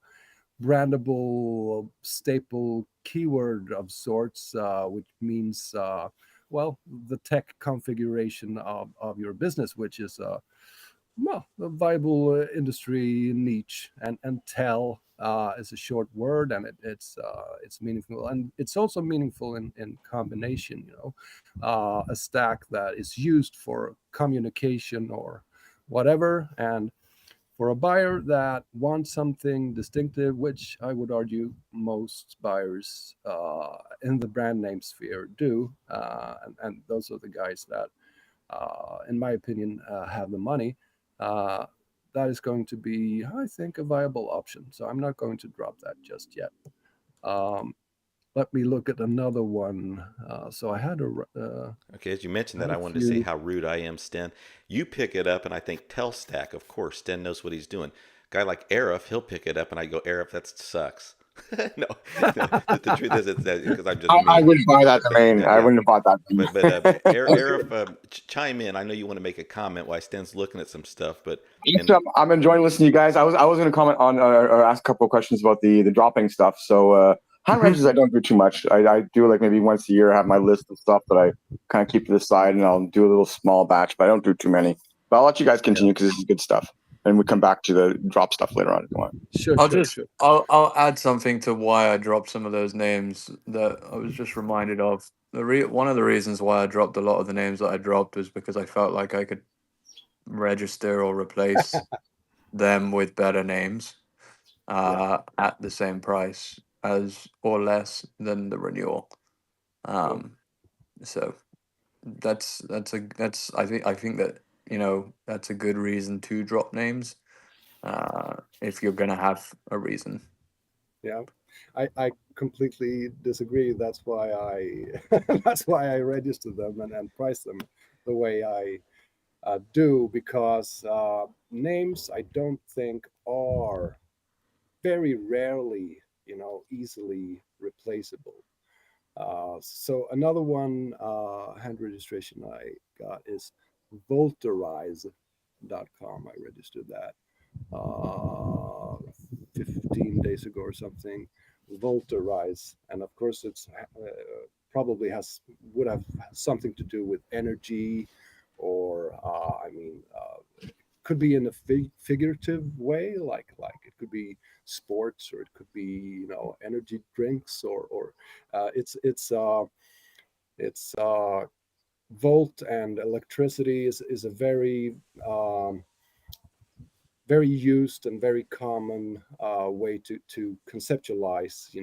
brandable staple keyword of sorts, which means well, the tech configuration of your business, which is well, a viable industry niche, and tell is a short word, and it's meaningful, and it's also meaningful in combination. A stack that is used for communication or whatever, and for a buyer that wants something distinctive, which I would argue most buyers in the brand name sphere do, and those are the guys that in my opinion, have the money, uh, that is going to be, I think, a viable option. So I'm not going to drop that just yet. Um, Let me look at another one. So Okay, as you mentioned I that, had I a wanted to say few. how rude I am, Sten. You pick it up, and I think Telstack, of course, Sten knows what he's doing. Guy like Arif, he'll pick it up, and I go, Arif, that sucks. No, no. The truth is, it's because I'm just I mean. wouldn't buy that But domain. I yeah, wouldn't have bought that domain. but Arif, chime in. I know you want to make a comment while Sten's looking at some stuff, but I'm enjoying listening to you guys. I was going to comment on or ask a couple of questions about the dropping stuff. So hand Mhm. registers I don't do too much. I do like maybe once a year. I have my list of stuff that I kind of keep to the side, and I'll do a little small batch, but I don't do too many. But I'll let you guys continue because this is good stuff, and we come back to the drop stuff later on if you want. Sure, I'll sure, just sure. I'll add something to why I dropped some of those names that I was just reminded of. One of the reasons why I dropped a lot of the names that I dropped was because I felt like I could register or replace them with better names at the same price as or less than the renewal. So that's I think that that's a good reason to drop names if you're gonna have a reason. Yeah, I completely disagree. That's why I that's why I register them and price them the way I do, because names I don't think are very rarely, easily replaceable. So another one hand registration I got is volterize.com. I registered that uh, 15 days ago or something. Volterize, and of course it's probably would have something to do with energy, or could be in a figurative way, like it could be sports, or it could be energy drinks, or it's volt and electricity is a um, very used and very common way to conceptualize,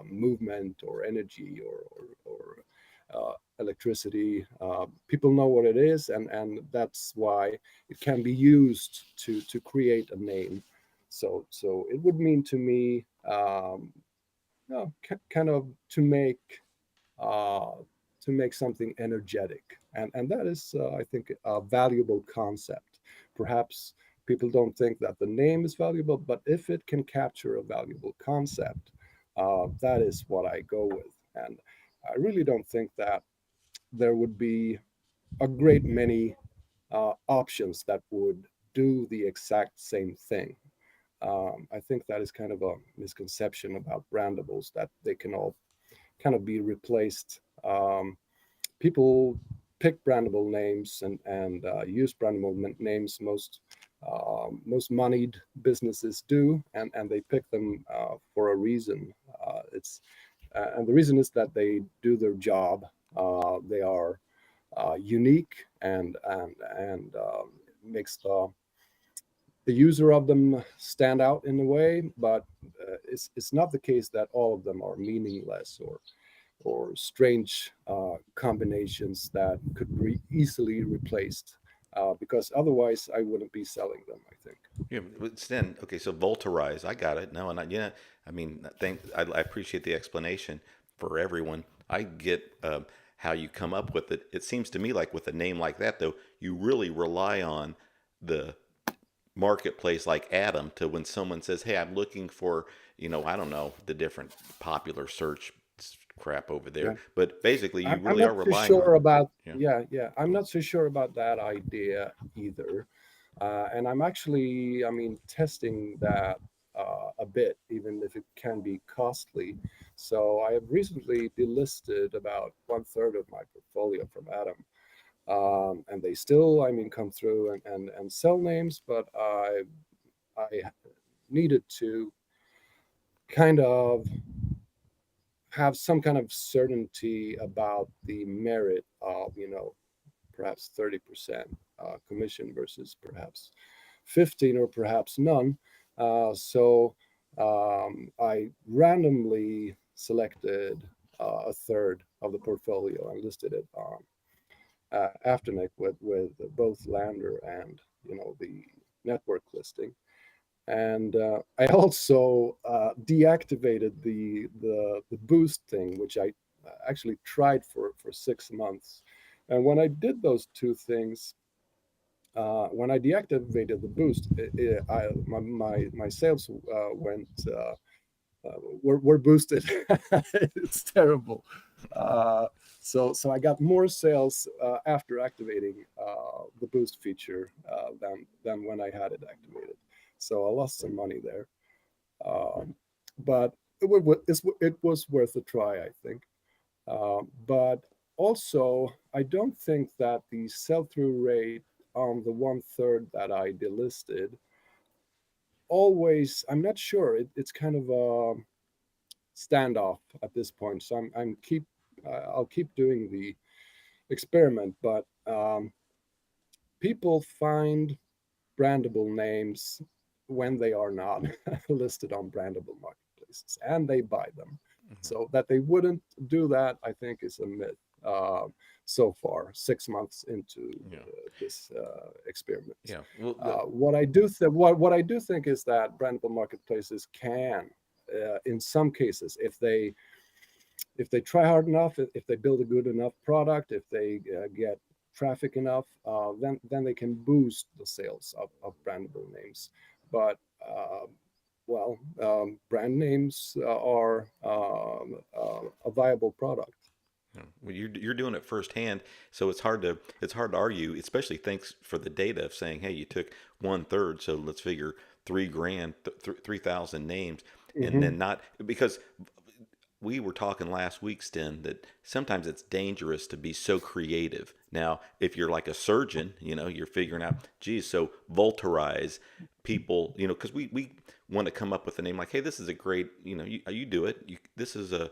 movement or energy or electricity. People know what it is, and that's why it can be used to create a name. So it would mean to me, kind of uh, to make something energetic, and that is, I think, a valuable concept. Perhaps people don't think that the name is valuable, but if it can capture a valuable concept, that is what I go with. And I really don't think that there would be a great many options that would do the exact same thing. I think that is kind of a misconception about brandables, that they can all kind of be replaced. People pick brandable names and use brandable names. Most moneyed businesses do, and they pick them for a reason. It's And the reason is that they do their job. They are unique, and makes the user of them stand out in a way. But it's not the case that all of them are meaningless or strange combinations that could be easily replaced, because otherwise I wouldn't be selling them, I think. yeah, but Sten, okay, so Volterize, I got it. No, and I mean, I appreciate the explanation for everyone. I get how you come up with it. It seems to me like with a name like that, though, you really rely on the marketplace like Adam to when someone says, "Hey, I'm looking for, I don't know, the different popular search crap over there." Yeah, But basically, you I'm really not are so relying on, sure about. yeah. Yeah, I'm not so sure about that idea either. And I'm actually, testing that a bit, even if it can be costly. So I have recently delisted about 1/3 of my portfolio from Atom. And they still, I mean, come through and sell names, but I needed to kind of have some kind of certainty about the merit of, perhaps 30% commission versus perhaps 15 or perhaps none. So I randomly selected a third of the portfolio and listed it on Afternic with both Lander and the network listing. And I also deactivated the boost thing, which I actually tried for 6 months. And when I did those two things, when I deactivated the boost, my sales went were boosted. It's terrible. Uh, so I got more sales after activating the boost feature than when I had it activated. So I lost some money there, but it was worth a try, I think. But also, I don't think that the sell-through rate on the 1/3 that I delisted always. I'm not sure. It's kind of a standoff at this point. So I'll keep doing the experiment, but people find brandable names when they are not listed on brandable marketplaces, and they buy them. So that they wouldn't do that, I think, is a myth. So far, 6 months into this experiment. Yeah. Well, What I do what I do think is that brandable marketplaces can, in some cases, if they try hard enough, if they build a good enough product, if they get traffic enough, then they can boost the sales of brandable names. But brand names are a viable product. well, you're doing it firsthand, so it's hard to argue, especially thanks for the data of saying, hey, you took 1/3, so let's figure 3 grand, 3,000 names, and Mm-hmm. then not because we were talking last week, Sten, that sometimes it's dangerous to be so creative. Now, if you're like a surgeon, you're figuring out, geez, so Voltarize people, because we want to come up with a name like, hey, this is a great, you do it. This is actually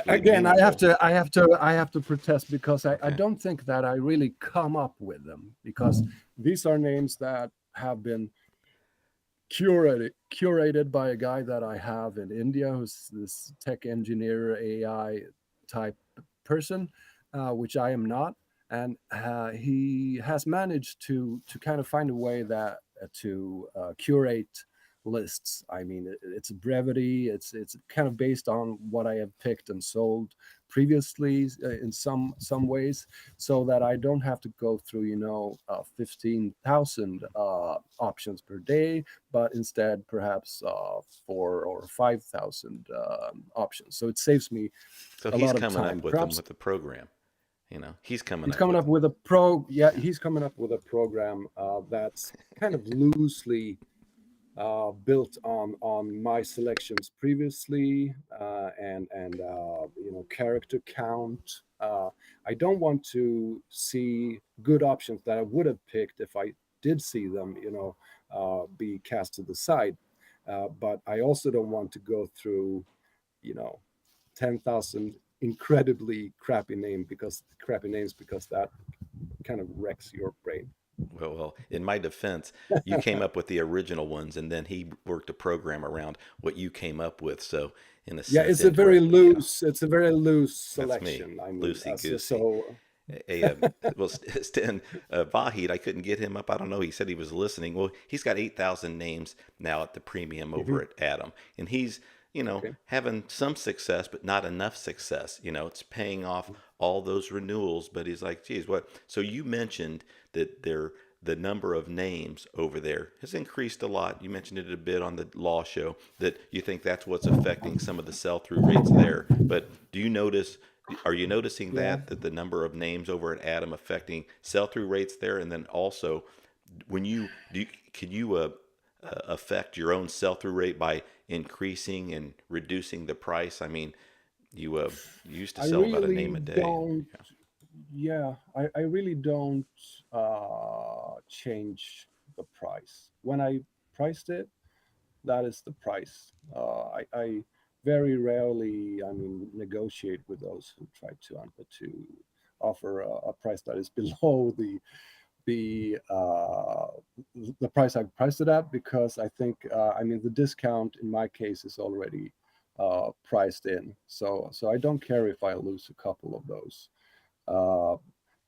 Again, meaningful. I have to protest because I Okay. don't think that I really come up with them, because these are names that have been curated by a guy that I have in India, who's this tech engineer, AI type person, which I am not, and he has managed to kind of find a way that to curate lists. I mean, it's brevity. It's kind of based on what I have picked and sold previously in some ways, so that I don't have to go through 15,000 options per day, but instead perhaps 4 or 5,000 options. So it saves me So a he's lot of coming time. up with them Perhaps with the program. He's coming he's up coming with up them. with a pro. Yeah, he's coming up with a program that's kind of loosely built on my selections previously, and character count. I don't want to see good options that I would have picked if I did see them, be cast to the side. But I also don't want to go through, you know, 10,000 incredibly crappy names, because that kind of wrecks your brain. Well, in my defense, you came up with the original ones, and then he worked a program around what you came up with. So, in a Yeah, sense, indirectly, it's a very loose that's me, selection. I mean, loosey so, goosey. so Well, Sten Vahid, I couldn't get him up. I don't know. He said he was listening. Well, he's got 8,000 names now at the premium over Mhm. at Adam, and he's Okay. having some success, but not enough success. It's paying off all those renewals, but he's like, geez, what? So you mentioned that the number of names over there has increased a lot. You mentioned it a bit on the law show, that you think that's what's affecting some of the sell through rates there. But are you noticing Yeah. that the number of names over at Adam affecting sell through rates there? And then also, when you do, can you affect your own sell-through rate by increasing and reducing the price? I mean, you used to I sell about a name really a day. don't. Yeah, I really don't change the price. When I priced it, that is the price. I very rarely, I mean, negotiate with those who try to offer a price that is below the uh, the price I priced it at, because I think I mean the discount in my case is already priced in. So I don't care if I lose a couple of those. Uh,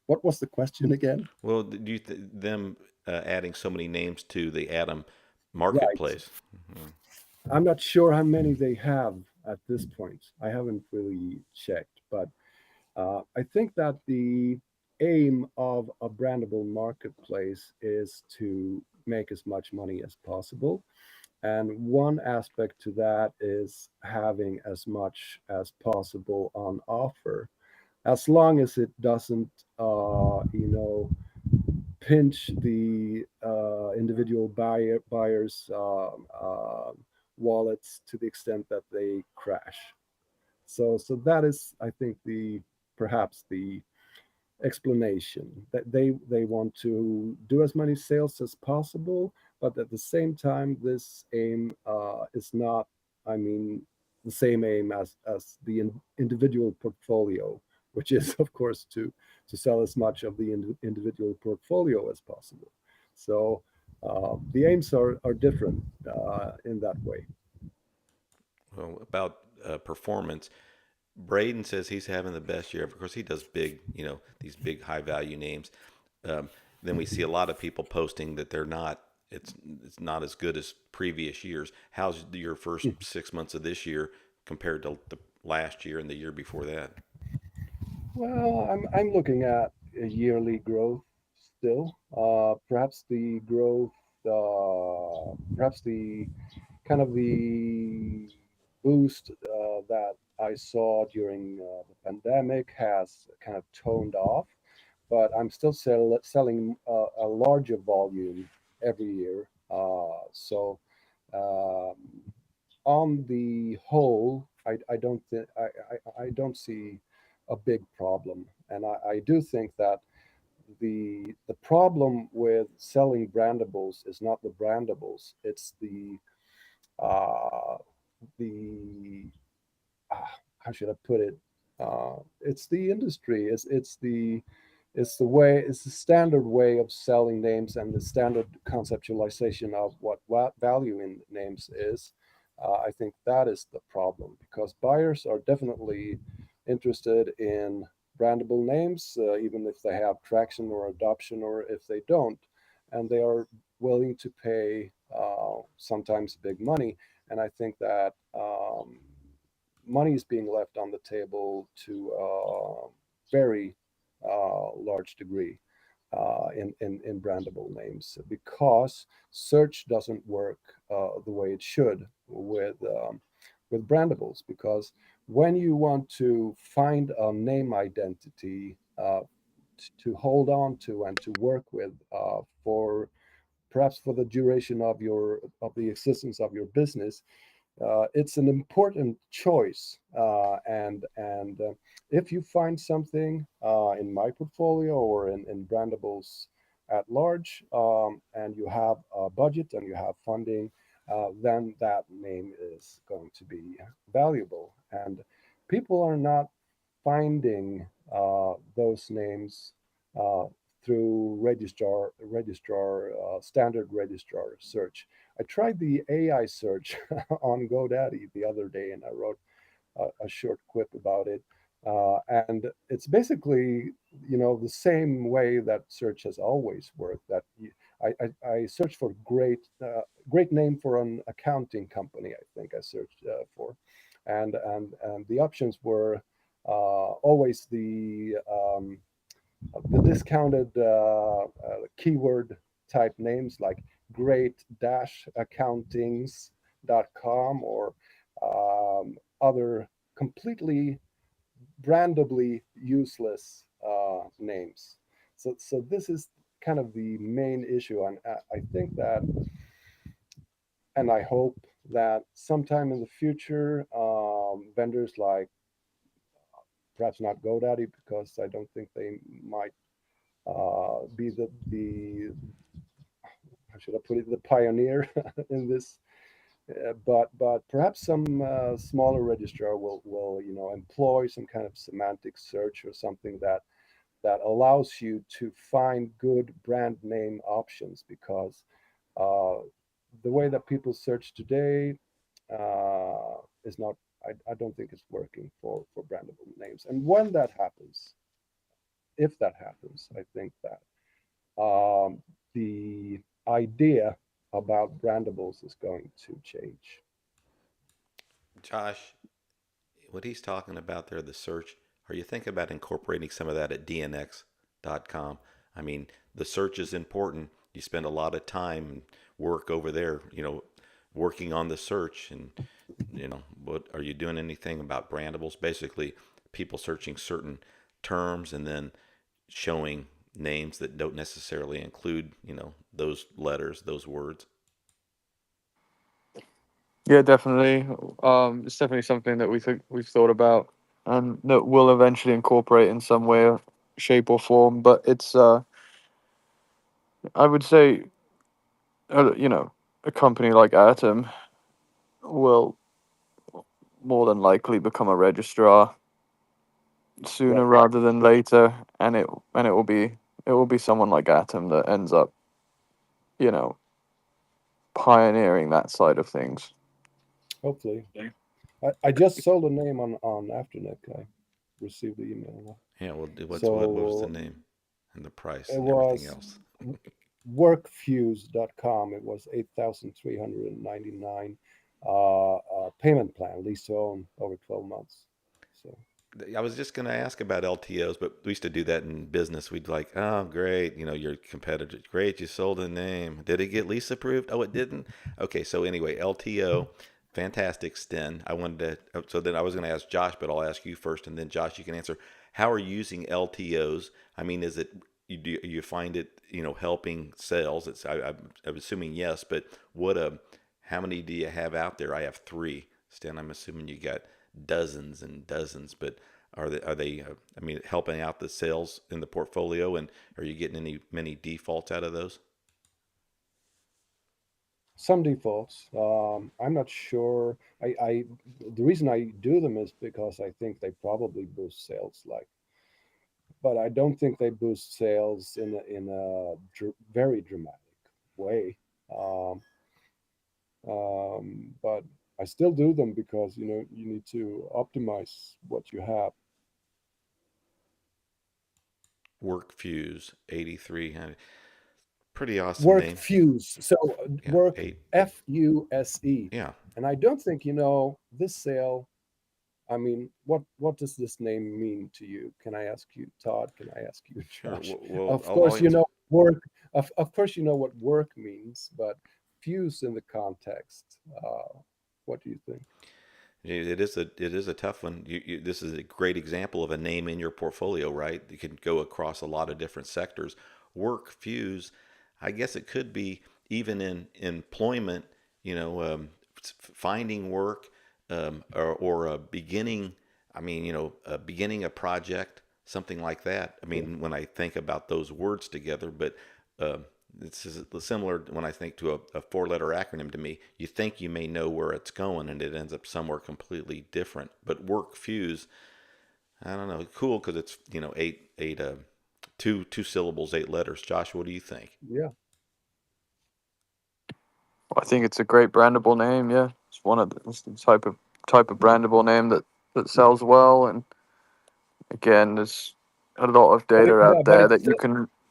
what was the question again? Well, do you them adding so many names to the Atom Right. marketplace? Mhm. I'm not sure how many they have at this point. I haven't really checked, but I think that the aim of a brandable marketplace is to make as much money as possible. And one aspect to that is having as much as possible on offer, as long as it doesn't, you know, pinch the individual buyers' wallets to the extent that they crash. So that is, I think, the perhaps the explanation that they want to do as many sales as possible, but at the same time, this aim is not, I mean, the same aim as the individual portfolio, which is of course to sell as much of the individual portfolio as possible. So the aims are different in that way. Well, about performance, Braden says he's having the best year ever. Of course, he does big, these big high value names. Um, then we see a lot of people posting that they're not. It's not as good as previous years. How's your first 6 months of this year compared to the last year and the year before that? Well, I'm looking at a yearly growth still. Perhaps the growth, perhaps the kind of the boost that I saw during the pandemic has kind of toned off, but I'm still selling a larger volume every year. So um, on the whole, I don't think I don't see a big problem, and I do think that the problem with selling brandables is not the brandables; it's uh, the how should I put it? It's the industry. It's the standard way of selling names and the standard conceptualization of what value in names is. I think that is the problem, because buyers are definitely interested in brandable names, even if they have traction or adoption, or if they don't, and they are willing to pay sometimes big money. And I think that money is being left on the table to a very large degree in brandable names, because search doesn't work the way it should with brandables. Because when you want to find a name identity to hold on to and to work with for perhaps for the duration of the existence of your business, it's an important choice. And if you find something in my portfolio or in brandables at large, and you have a budget and you have funding, then that name is going to be valuable. And people are not finding those names uh, through standard registrar search. I tried the AI search on GoDaddy the other day, and I wrote a short quip about it. And it's basically, the same way that search has always worked. That I searched for great name for an accounting company. I think I searched for, and the options were always the discounted keyword type names like great accountings.com, or other completely brandably useless names. So this is kind of the main issue, and I think that and I hope that sometime in the future, vendors like perhaps not GoDaddy, because I don't think they might be the how should I put it, the pioneer in this. But perhaps some smaller registrar will employ some kind of semantic search or something that allows you to find good brand name options, because uh, the way that people search today is not. I don't think it's working for brandable names. And when that happens, if that happens, I think that the idea about brandables is going to change. Josh, what he's talking about there, the search, are you thinking about incorporating some of that at DNX.com? I mean, the search is important. You spend a lot of time and work over there, working on the search. And, what are you doing anything about brandables? Basically, people searching certain terms and then showing names that don't necessarily include, those letters, those words. Yeah, definitely. It's definitely something that we've thought about and that we'll eventually incorporate in some way, shape, or form. But it's I would say, a company like Atom will more than likely become a registrar sooner Right. rather than later, and it will be someone like Atom that ends up, you know, pioneering that side of things. Hopefully. I just sold a name on Afternic. I received the email. Yeah, well, what was the So name and the price it and everything was else? workfuse.com. It was 8,399 payment plan, lease to own over 12 months. So I was just going to ask about LTOs, but we used to do that in business. We'd like, oh, great, your competitor, great, you sold a name. Did it get lease approved? Oh, it didn't. Okay, so anyway, LTO, fantastic, STEN. I wanted to, so then I was going to ask Josh, but I'll ask you first, and then Josh, you can answer. How are you using LTOs? I mean, is it you find it helping sales? I'm assuming yes, but how many do you have out there? I have three. STEN, I'm assuming you got dozens and dozens, but are they I mean, helping out the sales in the portfolio, and are you getting many defaults out of those? some defaults. I'm not sure. I the reason I do them is because I think they probably boost sales, like, but I don't think they boost sales in a very dramatic way. Um, but I still do them because you need to optimize what you have. Work Fuse 8300, pretty awesome Work name. Fuse. So Yeah, work eight. FUSE. Yeah, And I don't think this sale. I mean, what does this name mean to you? Can I ask you, Todd? Can I ask you, sure. Josh? Well, Of I'll course, you answer. know work. Of course, you know what work means, but fuse in the context. What do you think? It is a tough one. This is a great example of a name in your portfolio, right? You can go across a lot of different sectors. Work Fuse, I guess it could be even in employment. Finding work, or a beginning. I mean, beginning a project, something like that. I Yeah. mean, when I think about those words together, but uh, this is similar when I think to a four-letter acronym. To me, you think you may know where it's going, and it ends up somewhere completely different. But Work Fuse, I don't know, cool because it's eight two syllables, eight letters. Josh, what do you think? Yeah. I think it's a great brandable name. Yeah, it's the type of brandable name that sells well. And again, there's a lot of But data out but there it's that still.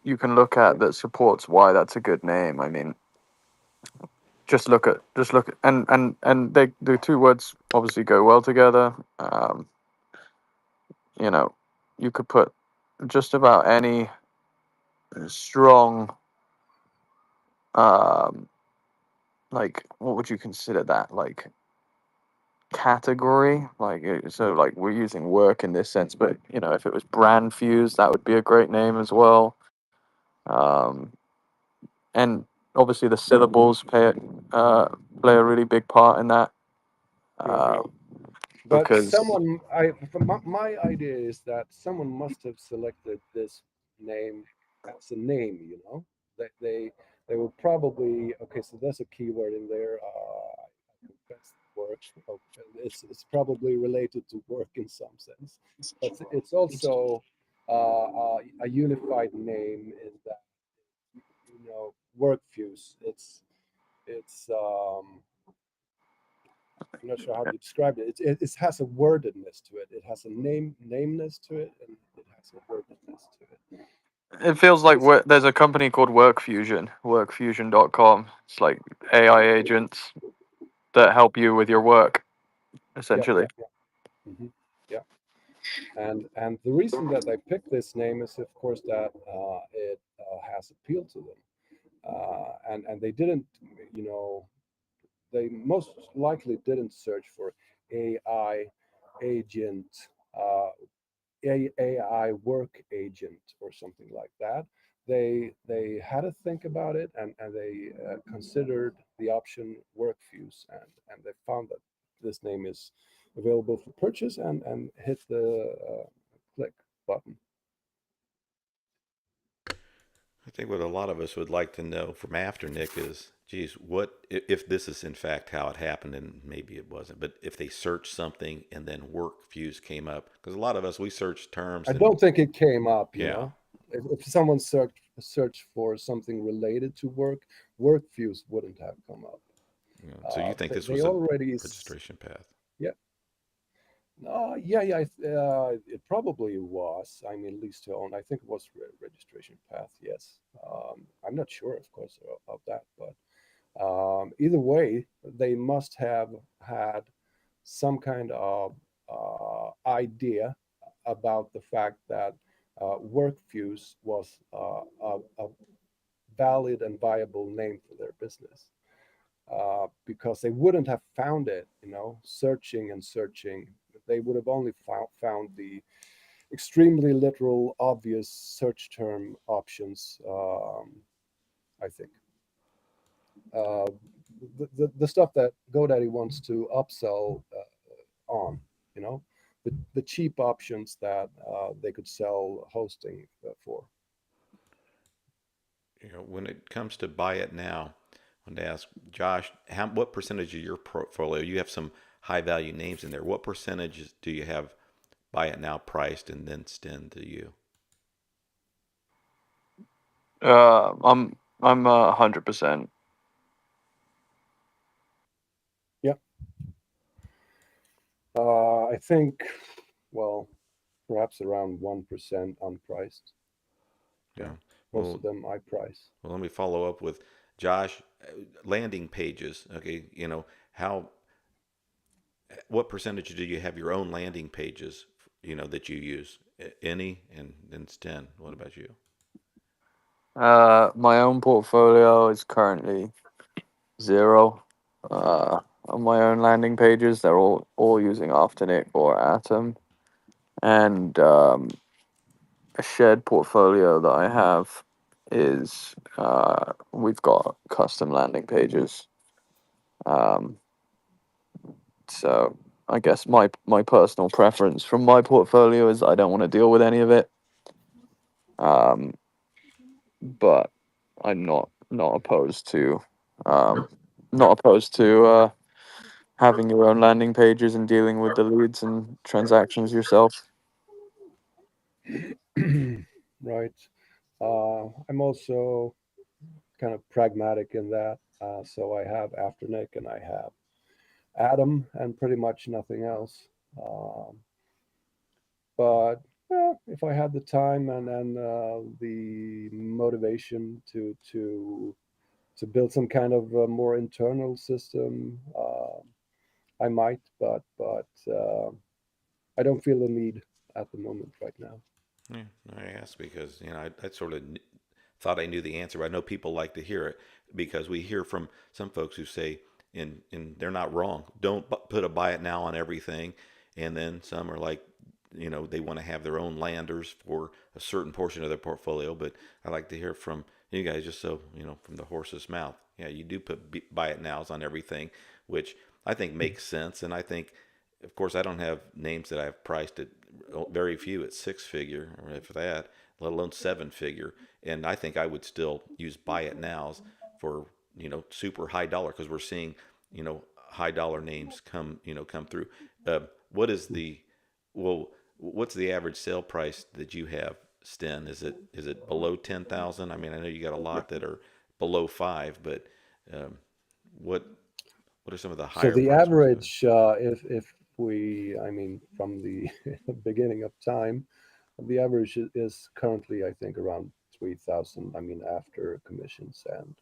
you can look at that supports why that's a good name. I mean, just look at and the two words obviously go well together. You know, you could put just about any strong, um, like, what would you consider that, like, category? Like, so like we're using work in this sense, but if it was brand fuse, that would be a great name as well. Um, and obviously the syllables play a really big part in that. But Because my idea is that someone must have selected this name as a name. That they will probably, okay. So there's a keyword in there. I confess, work. Okay, it's probably related to work in some sense, but it's also a unified name in that work fuse. It's I'm not sure how to describe it. It has a wordedness to it. It has a nameness to it, and it has a wordedness to it. it feels like there's a company called workfusion.com. It's like AI agents that help you with your work, essentially. Mm-hmm. Yeah. And the reason that I picked this name is, of course, that it has appeal to them, and they didn't, they most likely didn't search for AI agent, uh, AI work agent or something like that. They had to think about it, and they considered the option WorkFuse, and they found that this name is available for purchase, and hit the click button. I think what a lot of us would like to know from after Nick is, geez, what if this is in fact how it happened, and maybe it wasn't, but if they searched something and then work fuse came up, because a lot of us, we search terms I and don't think it came up. yeah, If someone searched for something related to work fuse wouldn't have come up. so you think this They was a already registration path? yeah. Yeah. It probably was. I mean, lease to own. I think it was registration path. Yes. I'm not sure, of course, of that, but either way, they must have had some kind of idea about the fact that WorkFuse was a valid and viable name for their business. Because they wouldn't have found it, searching and searching. They would have only found the extremely literal, obvious search term options, I think. Uh, the stuff that GoDaddy wants to upsell on, the cheap options that they could sell hosting for. When it comes to buy it now, I want to ask Josh, what percentage of your portfolio, you have some high value names in there, what percentage do you have buy it now priced and then STEN to you? I'm 100%. Yeah. I think, well, perhaps around 1% unpriced. Yeah. Most Well, of them I price. well, let me follow up with Josh. Landing pages. Okay, what percentage do you have your own landing pages? That you use. Any, and then STEN. What about you? My own portfolio is currently 0 on my own landing pages. They're all using Afternic or Atom, and a shared portfolio that I have is we've got custom landing pages. So I guess my personal preference from my portfolio is I don't want to deal with any of it. But I'm not opposed to having your own landing pages and dealing with the leads and transactions yourself. Right. I'm also kind of pragmatic in that. So I have Afternic and I have Atom and pretty much nothing else. Um, but if I had the time and the motivation to build some kind of more internal system, I might. But I don't feel the need at the moment right now. Yeah, I asked because I sort of thought I knew the answer, but I know people like to hear it because we hear from some folks who say, and they're not wrong. Don't put a buy it now on everything, and then some are like, they want to have their own landers for a certain portion of their portfolio. But I like to hear from You guys just so from the horse's mouth. Yeah, you do put buy it nows on everything, which I think makes sense. And I think, of course, I don't have names that I've priced at very few at 6 figure or if that, let alone 7 figure. And I think I would still use buy it nows for super high dollar because we're seeing high dollar names come through. What is the well? What's the average sale price that you have, Sten? Is it below 10,000? I mean, I know you got a lot that are below five, but um, what what are some of the So higher the price ones you have? average, if we, I mean, from the beginning of time, the average is currently, I think, around 3,000. I mean, after commissions and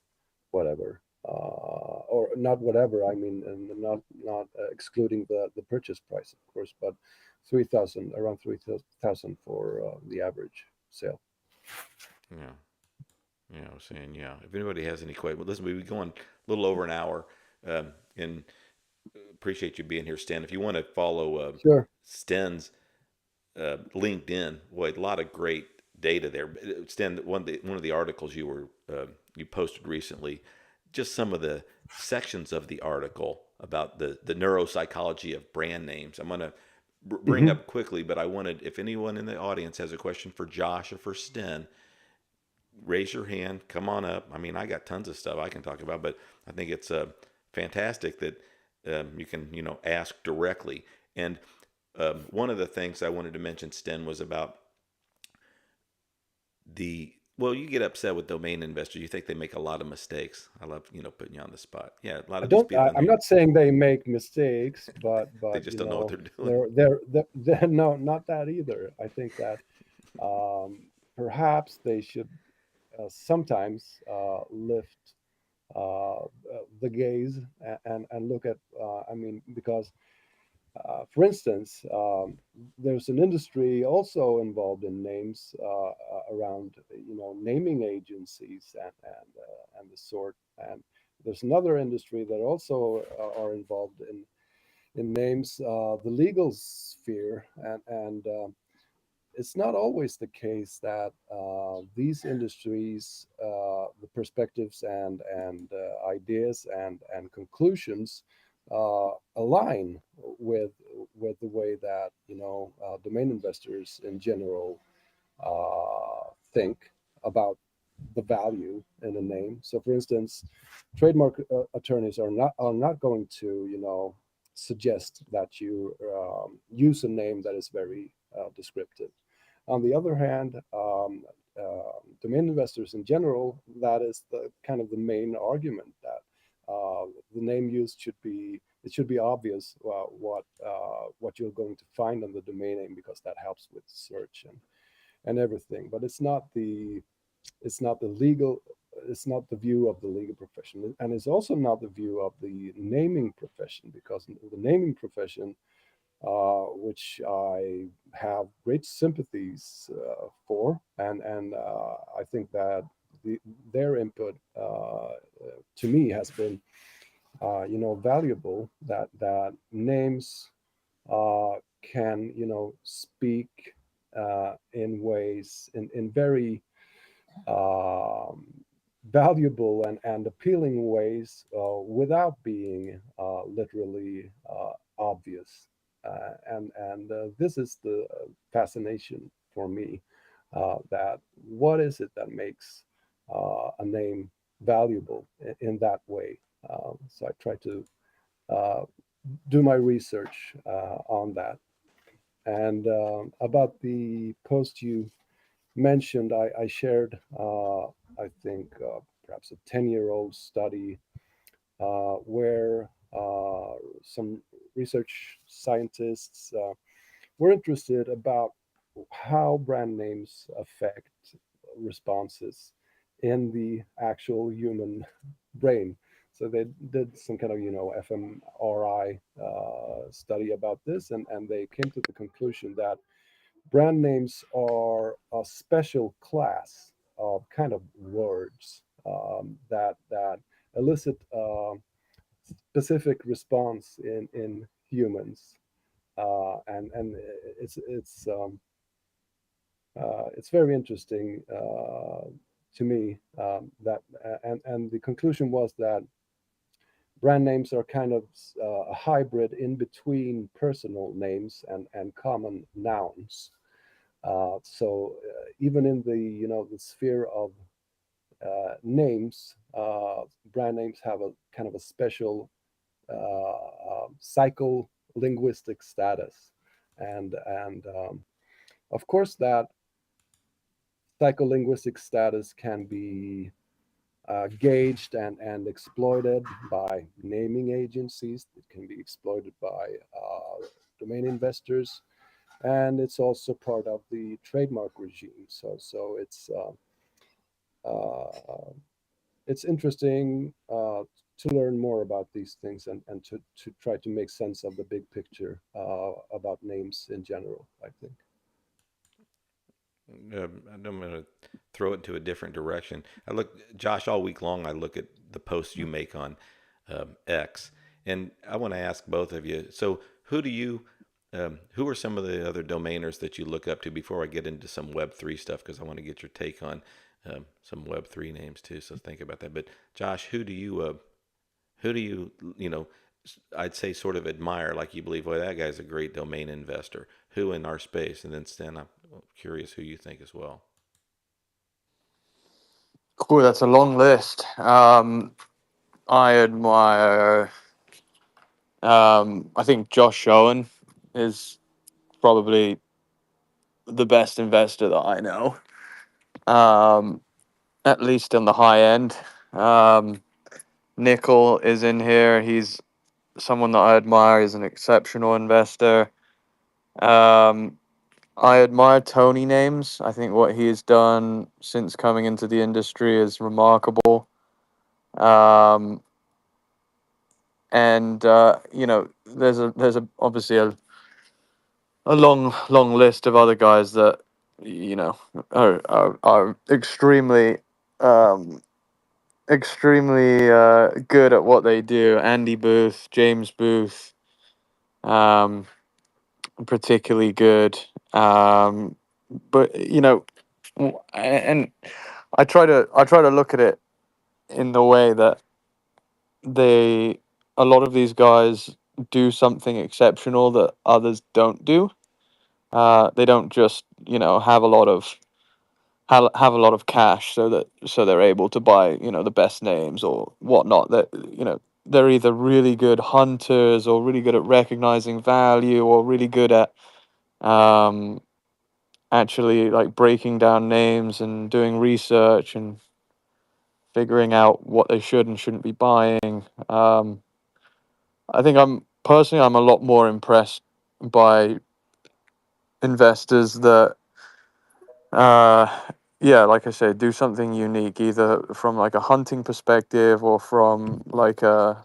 whatever, or not whatever. I mean, and not excluding the purchase price, of course, but 3,000, around 3,000 for the average sale. Yeah, I was saying, yeah. If anybody has any questions, listen, we've been going a little over an hour, and appreciate you being here, Sten. If you want to follow Sure. Sten's LinkedIn, boy, a lot of great data there. Stan, one of the articles you posted recently, just some of the sections of the article about the neuropsychology of brand names. I'm gonna bring Hmm. up quickly, but I wanted if anyone in the audience has a question for Josh or for Sten, raise your hand. Come on up. I mean, I got tons of stuff I can talk about, but I think it's fantastic that you can ask directly. And one of the things I wanted to mention, Sten, was about you get upset with domain investors. You think they make a lot of mistakes. I love putting you on the spot. Yeah, a lot I of these don't. people in I'm here, not saying they make mistakes, they but just don't know what they're doing. they're no, not that either. I think that perhaps they should sometimes lift the gaze and look at. I mean, because for instance, there's an industry also involved in names around naming agencies and the sort. And there's another industry that also are involved in names, the legal sphere, and it's not always the case that these industries, the perspectives and ideas and conclusions align with with the way that domain investors in general think about the value in a name. So, for instance, trademark attorneys are not going to suggest that you use a name that is very descriptive. On the other hand, domain investors in general, that is the kind of the main argument that the name used should be obvious what you're going to find on the domain name because that helps with search and everything. But it's not the legal it's not the view of the legal profession, and it's also not the view of the naming profession, because the naming profession, which I have great sympathies for, and I think that their input to me has been valuable. That names can speak in ways in very um, valuable and appealing ways without being literally obvious. And this is the fascination for me. That what is it that makes a name valuable in that way? So I try to uh, do my research on that. And about the post you mentioned, I shared, I think, perhaps a 10-year-old study where some research scientists were interested about how brand names affect responses in the actual human brain. So they did some kind of fMRI study about this, and they came to the conclusion that brand names are a special class of kind of words that elicit specific response in humans, and it's very interesting to me, and the conclusion was that brand names are kind of a hybrid in between personal names and common nouns. So even in the the sphere of names, brand names have a kind of a special psycholinguistic status, and of course that psycholinguistic status can be gauged and exploited by naming agencies. It can be exploited by domain investors, and it's also part of the trademark regime. So it's interesting to learn more about these things and to try to make sense of the big picture about names in general, I think. I'm going to throw it into a different direction. I look, Josh, all week long. I look at the posts you make on X, and I want to ask both of you. So, who are some of the other domainers that you look up to before I get into some Web3 stuff? Because I want to get your take on some Web3 names too. So think about that. But Josh, who do you, I'd say sort of admire, like you believe, well, that guy's a great domain investor. Who in our space? And then Sten, I'm curious who you think as well. Cool, that's a long list. I admire. I think Josh Owen is probably the best investor that I know, at least on the high end. Nickel is in here. He's someone that I admire. He's an exceptional investor. I admire Tony Names. I think what he has done since coming into the industry is remarkable. Um, and there's obviously a long list of other guys that are extremely good at what they do. Andy Booth, James Booth, um, particularly good. But and I try to look at it in the way that a lot of these guys do something exceptional that others don't do. They don't just have have a lot of cash so they're able to buy the best names or whatnot. That they're either really good hunters or really good at recognizing value or really good at actually like breaking down names and doing research and figuring out what they should and shouldn't be buying. I think I'm a lot more impressed by investors that uh yeah, like I said, do something unique, either from like a hunting perspective or from like a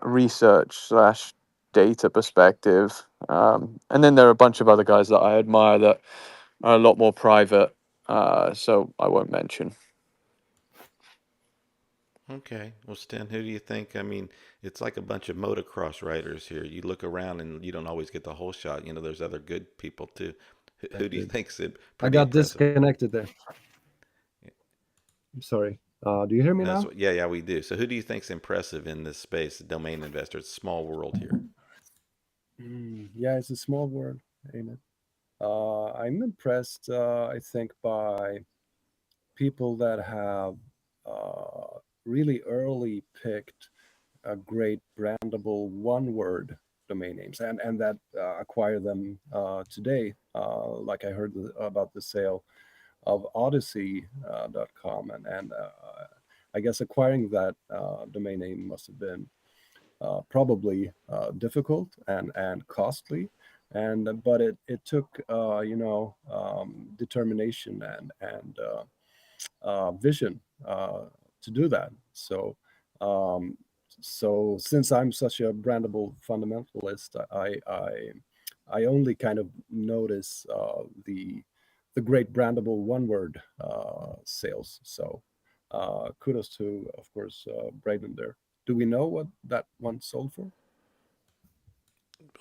research slash data perspective. And then there are a bunch of other guys that I admire that are a lot more private, so I won't mention. Okay. Well, Sten, who do you think? I mean, it's like a bunch of motocross riders here. You look around and you don't always get the whole shot. There's other good people too. Who do you Exactly. think's I pretty got impressive? disconnected there. I'm sorry. Do you hear me No, now? so, yeah, we do. So who do you think's impressive in this space, domain investor? It's a small world here. Yeah, it's a small world, ain't it? I'm impressed, I think, by people that have really early picked a great brandable one word domain names and that acquire them today. Like I heard about the sale of Odyssey.com, and I guess acquiring that domain name must have been probably difficult and costly, and but it took determination and vision to do that. So since I'm such a brandable fundamentalist, I only kind of notice the great brandable one word sales. So kudos to, of course, Braden there. Do we know what that one sold for?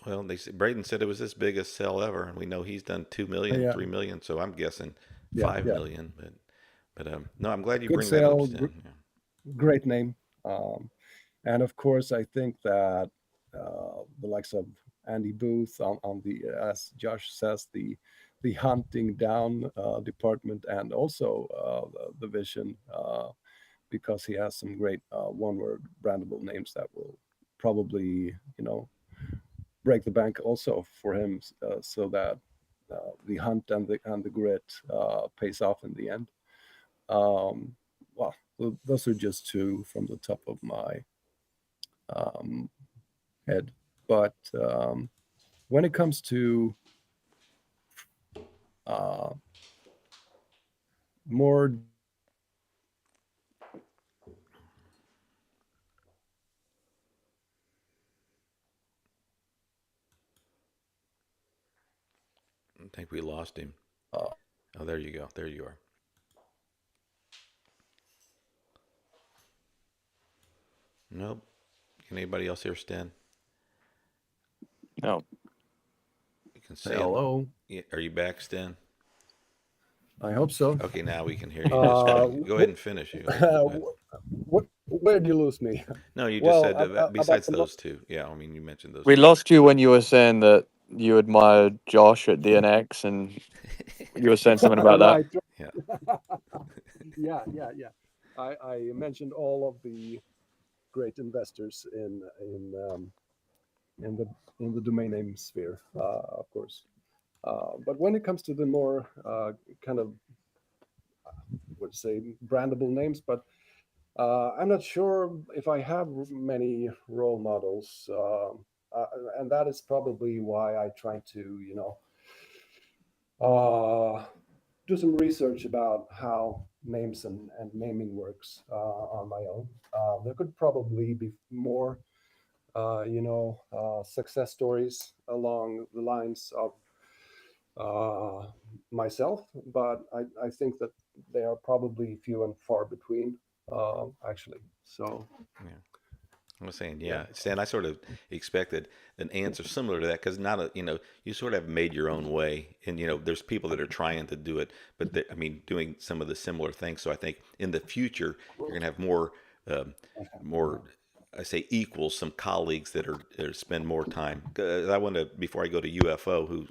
Well, Braden said it was his biggest sell ever, and we know he's done 2 million, Yeah, 3 million. So I'm guessing yeah, 5 yeah. million. But no, I'm glad you Good bring that up, sale, Stan. Yeah. great name. And of course, I think that the likes of Andy Booth on the, as Josh says, the hunting down department, and also the vision, because he has some great one-word brandable names that will probably, break the bank also for him, so that the hunt and the grit pays off in the end. Um, well, those are just two from the top of my um, head. But when it comes to uh, more I think we lost him. uh, Oh, there you go. There you are. Nope. Can anybody else hear Stan? No. You can see him. hello, Are you back, Stan? I hope so. Okay, now we can hear you just Uh, fine. Go ahead and finish. You go ahead. Go ahead. where did you lose me? No, you just Well, said about besides the those two. Yeah, I mean, you mentioned those We two. lost you when you were saying that you admired Josh at DNX, and you were saying something about that. right. Yeah. Yeah. I mentioned all of the great investors in the domain name sphere, of course. But when it comes to the more kind of, would say, brandable names, but I'm not sure if I have many role models, and that is probably why I try to, do some research about how names and naming works on my own. There could probably be more, success stories along the lines of myself, but I think that they are probably few and far between, actually. So, Yeah. I was saying, yeah. yeah, Stan, I sort of expected an answer similar to that because not a, you sort of have made your own way, and there's people that are trying to do it, but I mean, doing some of the similar things. So I think in the future you're gonna have um, more, I say equals, some colleagues that spend more time. I want to before I go to UFO, who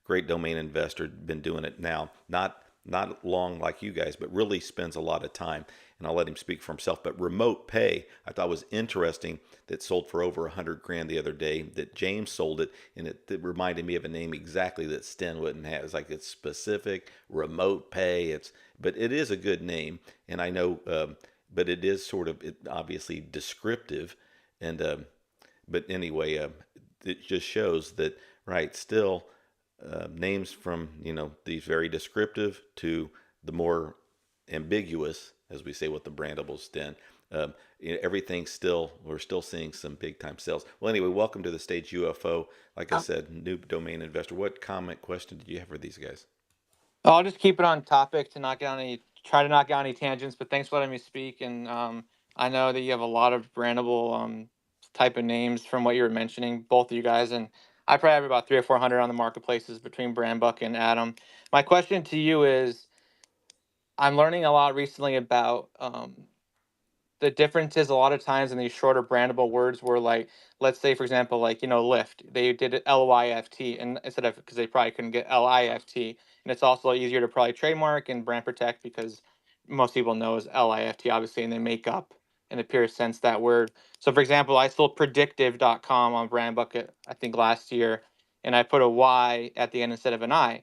great domain investor, been doing it now, not long like you guys, but really spends a lot of time. And I'll let him speak for himself. But remote pay, I thought was interesting. That sold for over 100 grand the other day. That James sold it, and it reminded me of a name exactly that Sten wouldn't have. It's like it's specific remote pay. But it is a good name, and I know. But it is sort of obviously descriptive, and but anyway, it just shows that right still names from these very descriptive to the more ambiguous, as we say with the brandables, Sten. Everything still, we're still seeing some big time sales. Well, anyway, welcome to the stage, UFO. Like I said, new domain investor. What comment, question did you have for these guys? I'll just keep it on topic to not get on any try to not get on any tangents. But thanks for letting me speak. And I know that you have a lot of brandable type of names from what you were mentioning, both of you guys. And I probably have about 300 or 400 on the marketplaces between Brandbuck and Adam. My question to you is, I'm learning a lot recently about the difference is a lot of times in these shorter brandable words were like, let's say for example, like lift, they did it lift, and instead of, because they probably couldn't get lift, and it's also easier to probably trademark and brand protect because most people know is lift obviously, and they make up in the pure sense that word. So for example, I sold predictive.com on brand bucket I think last year, and I put a y at the end instead of an I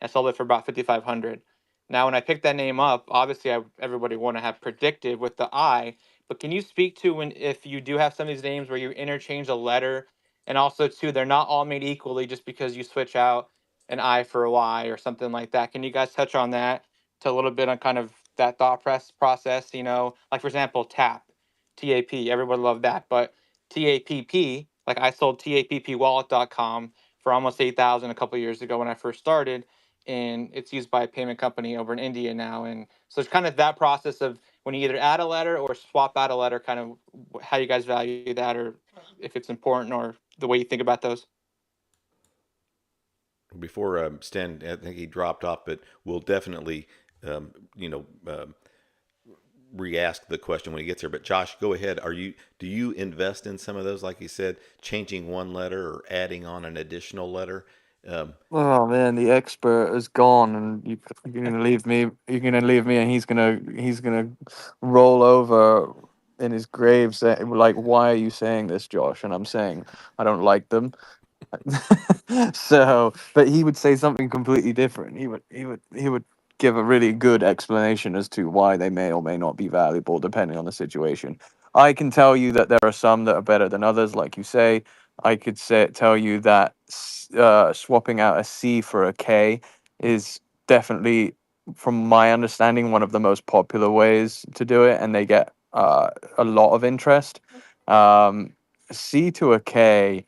sold it for about 5,500. Now when I picked that name up, obviously everybody want to have predictive with the I, but can you speak to when, if you do have some of these names where you interchange a letter, and also too, they're not all made equally just because you switch out an I for a Y or something like that? Can you guys touch on that to a little bit on kind of that thought process? Like for example, TAP, everybody loved that, but TAPP, like I sold tappwallet.com for almost 8,000 a couple years ago when I first started, and it's used by a payment company over in India now. And so it's kind of that process of when you either add a letter or swap out a letter, kind of how you guys value that, or if it's important, or the way you think about those. before Stan, I think he dropped off, but we'll definitely, you know, re-ask the question when he gets here. But Josh, go ahead. Do you invest in some of those, like you said, changing one letter or adding on an additional letter? Um, Oh man, the expert is gone, and you're gonna leave me. You're gonna leave me, and he's gonna roll over in his grave, saying like, "Why are you saying this, Josh?" And I'm saying, "I don't like them." So, but he would say something completely different. He would give a really good explanation as to why they may or may not be valuable depending on the situation. I can tell you that there are some that are better than others, like you say. I could tell you that swapping out a C for a K is definitely, from my understanding, one of the most popular ways to do it, and they get a lot of interest. C to a K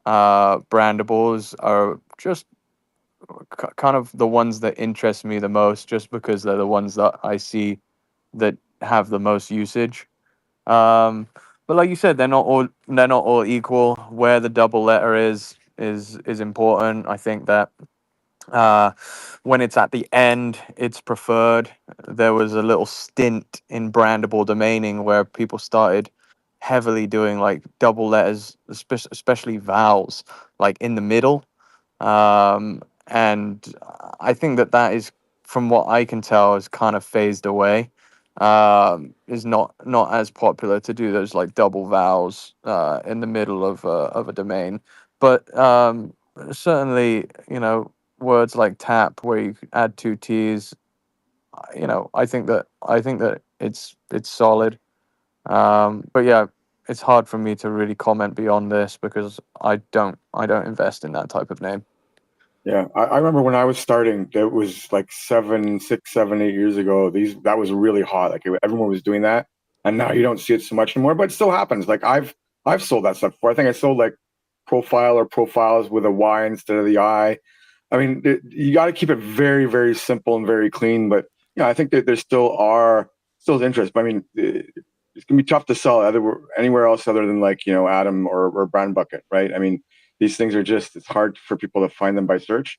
brandables are just kind of the ones that interest me the most, just because they're the ones that I see that have the most usage. Um, but like you said, they're not all equal. Where the double letter is important. I think that uh, when it's at the end, it's preferred. There was a little stint in brandable domaining where people started heavily doing like double letters, especially vowels, like in the middle. And I think that is, from what I can tell, is kind of phased away. Is not as popular to do those like double vowels in the middle of a domain, but certainly, words like tap where you add two T's, I think that it's solid. But yeah, it's hard for me to really comment beyond this because I don't invest in that type of name. Yeah, I remember when I was starting, it was like 6, 7, 8 years ago. That was really hot. Like everyone was doing that, and now you don't see it so much anymore. But it still happens. Like I've sold that stuff before. I think I sold like profile or profiles with a Y instead of the I. I mean, you got to keep it very, very simple and very clean. But I think that there still interest. But I mean, it's gonna be tough to sell anywhere else other than like Atom or Brand Bucket, right? I mean, these things are it's hard for people to find them by search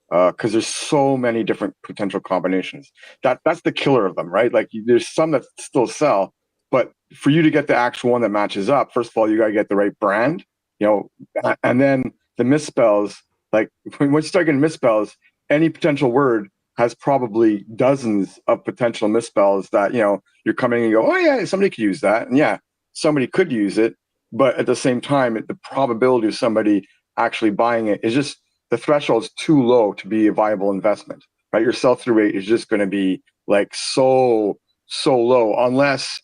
because there's so many different potential combinations. That's the killer of them, right? Like there's some that still sell, but for you to get the actual one that matches up, first of all, you got to get the right brand, and then the misspells. Like once you start getting misspells, any potential word has probably dozens of potential misspells that you're coming and you go, oh yeah, somebody could use that, and yeah, somebody could use it, but at the same time, the probability of somebody actually buying it is just the threshold is too low to be a viable investment, right? Your sell through rate is just going to be like so low unless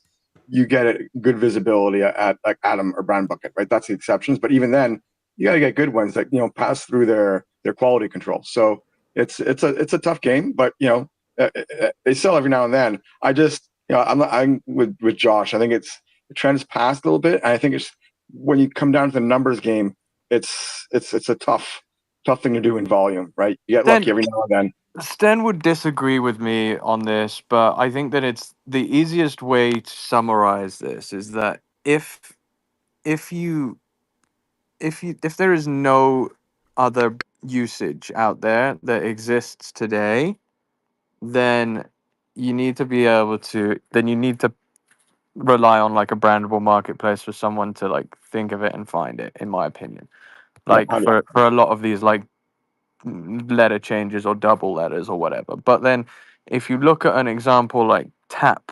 you get good visibility at like Atom or Brand Bucket, right? That's the exceptions, but even then, you got to get good ones that pass through their quality control. So it's a tough game, but they sell every now and then. I just I'm with Josh. I think the trend's passed a little bit, and I think it's when you come down to the numbers game, it's a tough thing to do in volume, right? You get lucky Then every now and then. Sten would disagree with me on this, but I think that it's the easiest way to summarize this is that if you if there is no other usage out there that exists today, then you need to rely on like a brandable marketplace for someone to like think of it and find it, in my opinion. Yeah, Like for a lot of these like letter changes or double letters or whatever. But then if you look at an example like tap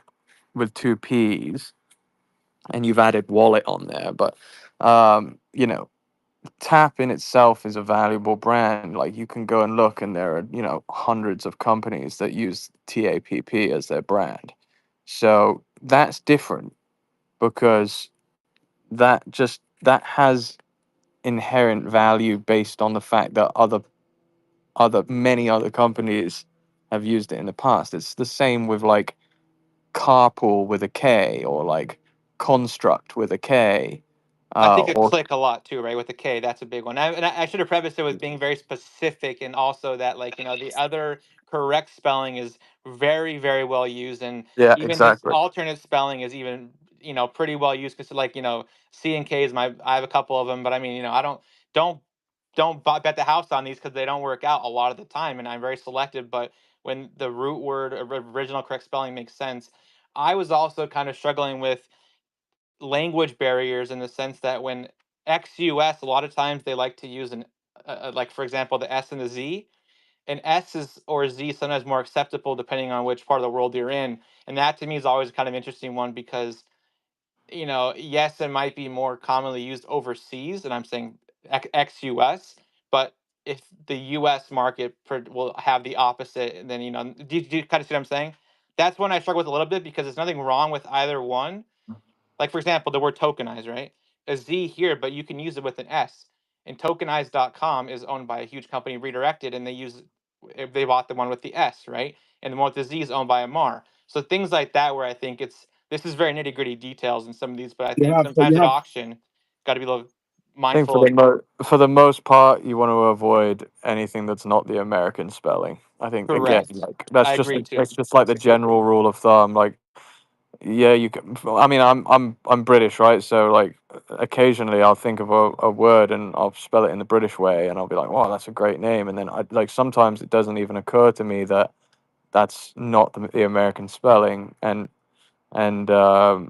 with two P's and you've added wallet on there, but tap in itself is a valuable brand. Like you can go and look and there are, hundreds of companies that use TAPP as their brand. So that's different because that has inherent value based on the fact that many other companies have used it in the past. It's the same with like carpool with a K or like construct with a K. I think a Or click a lot too, right? With the K, that's a big one. I should have prefaced it with being very specific, and also that, like, the other correct spelling is very, very well used, and yeah, even his exactly. alternate spelling is even pretty well used. Because, like, C and K is I have a couple of them, but I mean, I don't don't bet the house on these because they don't work out a lot of the time, and I'm very selective. But when the root word original correct spelling makes sense, I was also kind of struggling with language barriers in the sense that when ex-US, a lot of times they like to use like for example the S and the Z. An S is or Z sometimes more acceptable depending on which part of the world you're in, and that to me is always kind of interesting one because yes, it might be more commonly used overseas, and I'm saying ex-US, but if the US market will have the opposite, then do you kind of see what I'm saying? That's when I struggle with a little bit because there's nothing wrong with either one. Like for example, the word tokenize, right? A Z here, but you can use it with an S. And tokenize.com is owned by a huge company, Redirected, and they bought the one with the S, right? And the one with the Z is owned by Amar. So things like that, where I think this is very nitty gritty details in some of these, but I think sometimes at auction, got to be a little I think mindful. for the most part, you want to avoid anything that's not the American spelling. I think again, Correct. like I agree too. that's just like the general rule of thumb. Like, yeah, you can. I mean, I'm British, right? So like, occasionally I'll think of a word and I'll spell it in the British way, and I'll be like, "Wow, that's a great name." And then sometimes it doesn't even occur to me that that's not the American spelling, and I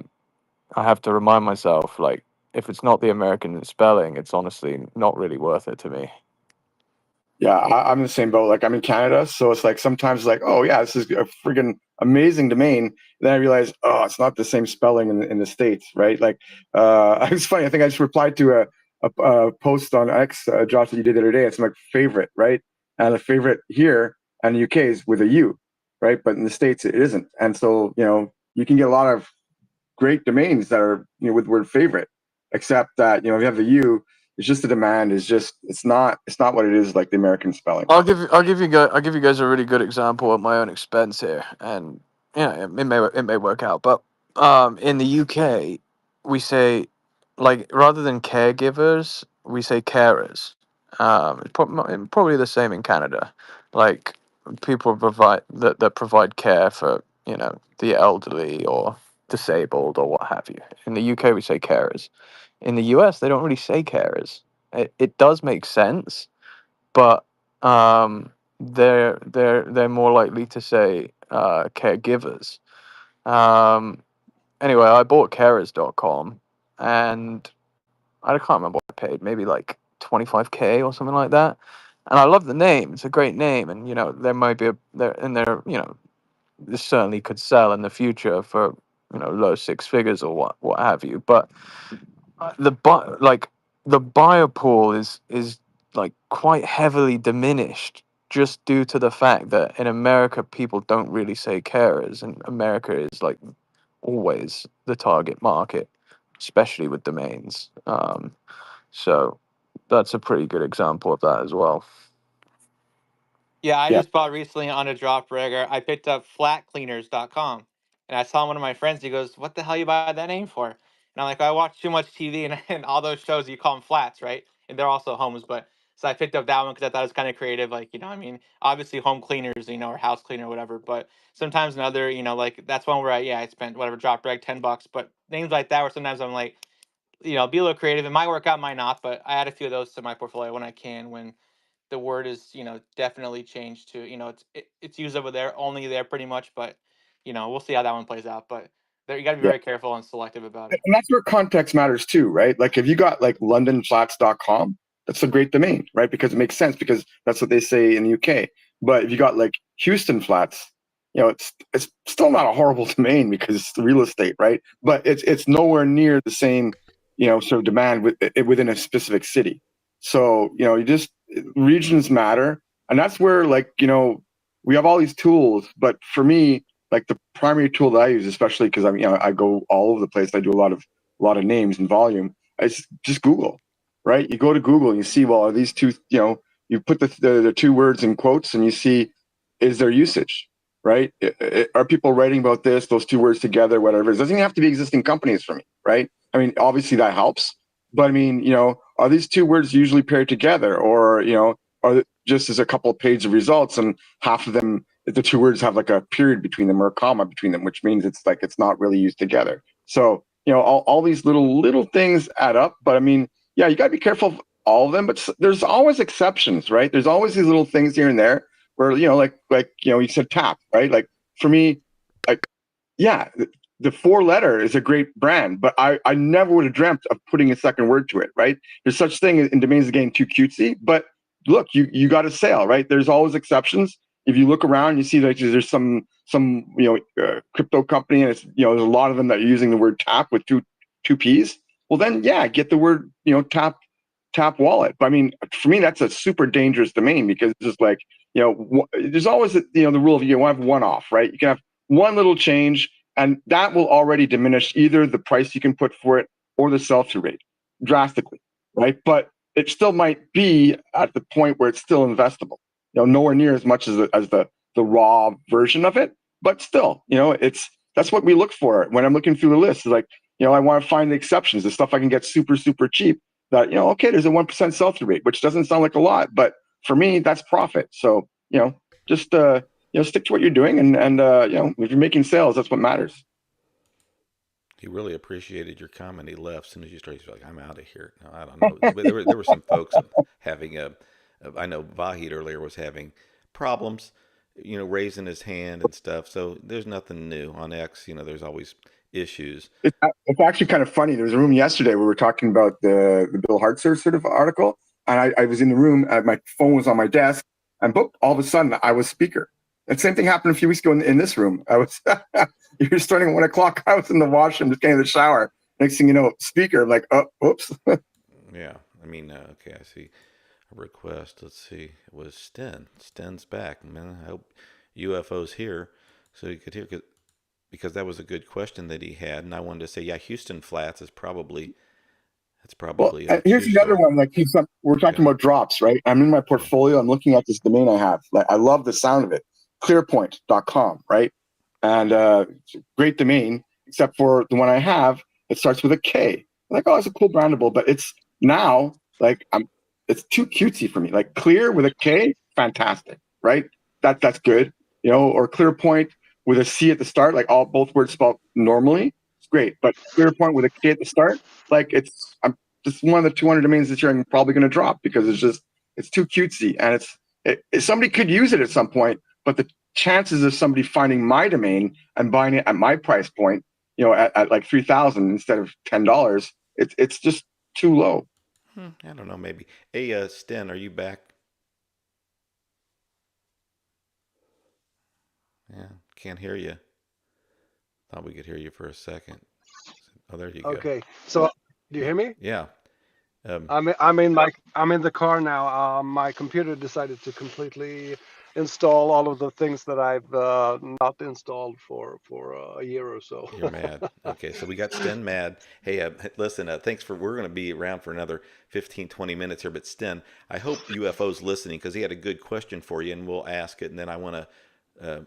have to remind myself, like, if it's not the American spelling, it's honestly not really worth it to me. Yeah, I'm in the same boat. Like, I'm in Canada, so it's like sometimes like, oh yeah, this is a friggin' amazing domain. Then I realize, oh, it's not the same spelling in the States, right? Like, it's funny. I think I just replied to a post on X, Josh, that you did the other day. It's my favorite, right? And a favorite here and the UK is with a U, right? But in the States, it isn't. And so, you can get a lot of great domains that are, with the word favorite, except that, if you have the U, it's just the demand is just it's not what it is like the American spelling. I'll give you guys a really good example at my own expense here, and it may work out. But in the UK, we say, like, rather than caregivers, we say carers. It's probably the same in Canada. Like, people that provide care for the elderly or disabled or what have you. In the UK, we say carers. In the US, they don't really say carers. It does make sense, but they're more likely to say caregivers. Anyway, I bought carers.com, and I can't remember what I paid, maybe like 25K or something like that. And I love the name; it's a great name, and there might be this certainly could sell in the future for low six figures or what have you. But the buyer pool is like quite heavily diminished just due to the fact that in America people don't really say carers, and America is like always the target market, especially with domains. So that's a pretty good example of that as well. Yeah, I Yeah. just bought recently on a drop rigger. I picked up flatcleaners.com, and I saw one of my friends. He goes, "What the hell you buy that name for?" And I'm like, "I watch too much TV, and all those shows you call them flats, right? And they're also homes." But so I picked up that one because I thought it was kind of creative. Like, I mean, obviously home cleaners, or house cleaner or whatever. But sometimes another, like that's one where I spent whatever drop reg $10. But names like that, where sometimes I'm like, be a little creative. It might work out, might not. But I add a few of those to my portfolio when I can. When the word is definitely changed to it's used over there, only there pretty much, but we'll see how that one plays out. But there, you got to be Yeah. very careful and selective about it. And that's where context matters too, right? Like if you got like londonflats.com, that's a great domain, right? Because it makes sense because that's what they say in the UK. But if you got like Houston Flats, it's still not a horrible domain because it's real estate, right? But it's nowhere near the same, sort of demand within a specific city. So, regions matter. And that's where we have all these tools, but for me, like the primary tool that I use, especially because I go all over the place. I do a lot of names and volume. It's just Google, right? You go to Google and you see, well, are these two, you put the two words in quotes and you see, is there usage, right? Are people writing about this, those two words together, whatever? It doesn't even have to be existing companies for me, right? I mean, obviously that helps, but I mean, are these two words usually paired together, or are just as a couple of pages of results and half of them, the two words have like a period between them or a comma between them, which means it's not really used together. So all these little things add up. But I mean, yeah, you got to be careful all of them, but there's always exceptions, right? There's always these little things here and there where, like you said tap, right? Like for me, like, yeah, the 4-letter is a great brand, but I never would have dreamt of putting a second word to it, right? There's such thing in domains getting too cutesy, but look, you got a sale, right? There's always exceptions. If you look around, you see that there's some crypto company, and it's there's a lot of them that are using the word tap with two P's. Well, then yeah, get the word tap wallet. But I mean, for me, that's a super dangerous domain because it's just like there's always the rule of you want to have one off, right? You can have one little change, and that will already diminish either the price you can put for it or the sell-through rate drastically, right? But it still might be at the point where it's still investable. Nowhere near as much as the raw version of it, but still, that's what we look for when I'm looking through the list. It's like, I want to find the exceptions, the stuff I can get super, super cheap. That okay, there's a 1% sell-through rate, which doesn't sound like a lot, but for me, that's profit. So just stick to what you're doing, and if you're making sales, that's what matters. He really appreciated your comment. He left as soon as you started. He's like, "I'm out of here." No, I don't know. There were some folks having I know Vahid earlier was having problems, raising his hand and stuff. So there's nothing new on X. There's always issues. It's actually kind of funny. There was a room yesterday where we were talking about the Bill Hartzer sort of article, and I was in the room. My phone was on my desk, and boop, all of a sudden I was speaker. The same thing happened a few weeks ago in this room. I was you were starting at 1 o'clock. I was in the washroom, just getting in the shower. Next thing you know, speaker. I'm like, oh, whoops. Yeah, I mean, okay, I see a request. Let's see, it was STEN. STEN's back, man. I hope UFO's here so you could hear because that was a good question that he had, and I wanted to say, yeah, Houston Flats is probably Well, a here's true another story. one. Like we're talking about drops, right? I'm in my portfolio. I'm looking at this domain I have. Like, I love the sound of it. Clearpoint.com, right? And it's a great domain, except for the one I have. It starts with a K. I'm like, oh, it's a cool brandable, but it's now like it's too cutesy for me. Like clear with a K, fantastic, right? That's good, Or Clearpoint with a C at the start, like both words spelled normally. It's great, but Clearpoint with a K at the start, like I'm just one of the 200 domains this year I'm probably going to drop because it's too cutesy, and somebody could use it at some point, but the chances of somebody finding my domain and buying it at my price point, at like 3,000 instead of $10, it's just too low. I don't know, maybe. Hey, Sten, are you back? Yeah, can't hear you. Thought we could hear you for a second. Oh, there you go. Okay, so do you hear me? Yeah. I'm in the car now. My computer decided to completely install all of the things that I've not installed for a year or so. You're mad. Okay, so we got Sten mad. Hey, listen, thanks we're going to be around for another 15, 20 minutes here, but Sten, I hope UFO's listening because he had a good question for you, and we'll ask it, and then I want to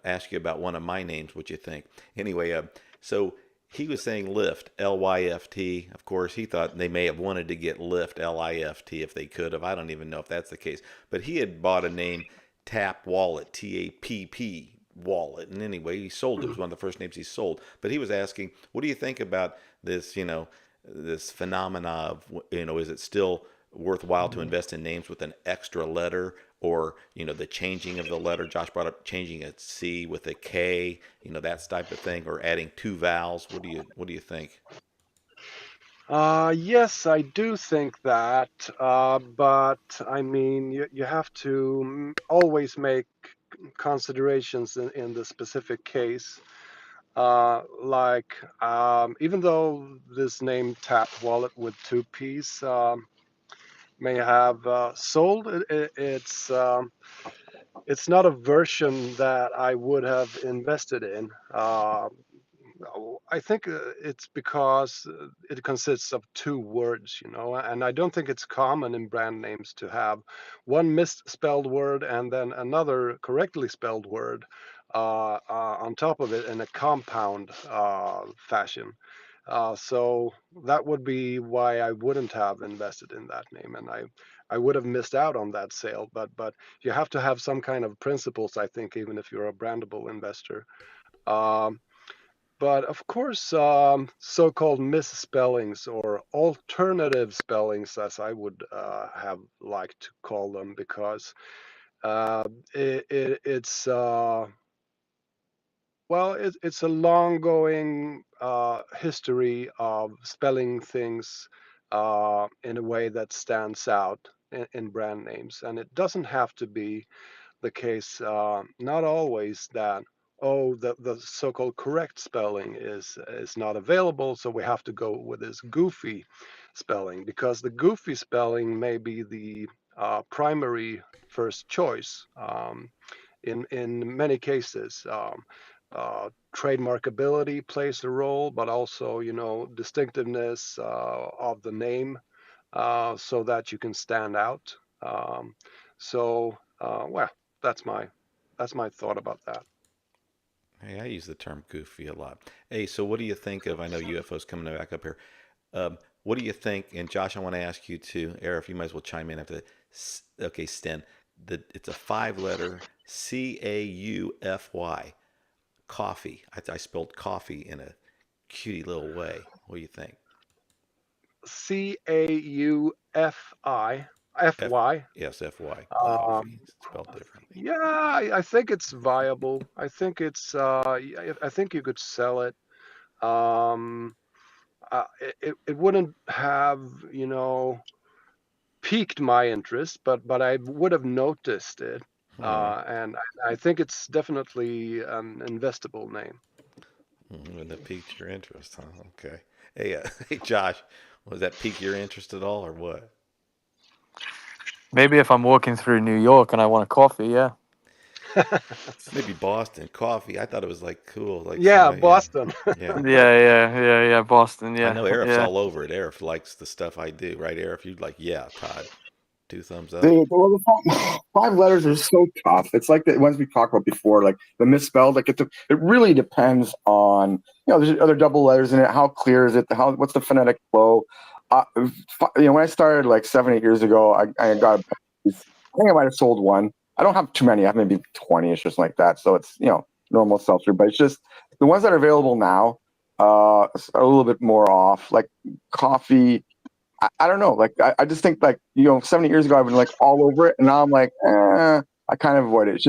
ask you about one of my names, what you think. Anyway, so he was saying Lyft, Lyft. Of course, he thought they may have wanted to get Lyft, Lift, if they could have. I don't even know if that's the case. But he had bought a name, Tap Wallet, TAPP Wallet. And anyway, he sold it. It was one of the first names he sold. But he was asking, what do you think about this, this phenomena of, is it still worthwhile to invest in names with an extra letter, or the changing of the letter? Josh brought up changing a C with a K, that type of thing, or adding 2 vowels. What do you think? Yes, I do think that, but I mean, you have to always make considerations in the specific case. Even though this name Tap Wallet with 2 P's may have sold, it's not a version that I would have invested in. I think it's because it consists of 2 words, and I don't think it's common in brand names to have one misspelled word and then another correctly spelled word on top of it in a compound fashion. So that would be why I wouldn't have invested in that name, and I would have missed out on that sale. But you have to have some kind of principles, I think, even if you're a brandable investor. Um, But of course, so-called misspellings or alternative spellings, as I would have liked to call them, because it's well, it's a long-going history of spelling things in a way that stands out in brand names, and it doesn't have to be the case, not always, that the so-called correct spelling is not available, so we have to go with this goofy spelling, because the goofy spelling may be the primary first choice in many cases. Trademarkability plays a role, but also, distinctiveness of the name, so that you can stand out. Well, that's my thought about that. Hey, I use the term goofy a lot. Hey, so what do you think of? I know UFO's coming back up here. What do you think? And Josh, I want to ask you too. Arif, you might as well chime in after that. Okay, Sten. It's a 5-letter CAUFY. Coffee. I spelled coffee in a cutie little way. What do you think? F. CAUFI. Yes, FY. Um, Coffee. Spelled differently. yeah, I think it's viable. I think you could sell it. Um, it wouldn't have, piqued my interest, but I would have noticed it. All right. And I think it's definitely an investable name. And that piqued your interest, huh? Okay. Hey, hey, Josh, was that pique your interest at all, or what? Maybe if I'm walking through New York and I want a coffee, yeah. Maybe Boston coffee. I thought it was like cool, like Yeah, somebody. Yeah, Boston. yeah. Yeah, Boston, I yeah, know Arif's yeah. all over it. Arif likes the stuff I do, right? Arif, you'd like, yeah, Todd, 2 thumbs up. The 5 letters are so tough. It's like the ones we talked about before, like the misspelled. Like it really depends on, there's other double letters in it. How clear is it? What's the phonetic flow? When I started like 7, 8 years ago, I got. I think I might have sold one. I don't have too many. I have maybe 20ish or something like that. So it's normal sell through. But it's just the ones that are available now are a little bit more off. Like coffee. I don't know. Like I just think like 7 years ago I've been like all over it, and now I'm like, I kind of avoid it.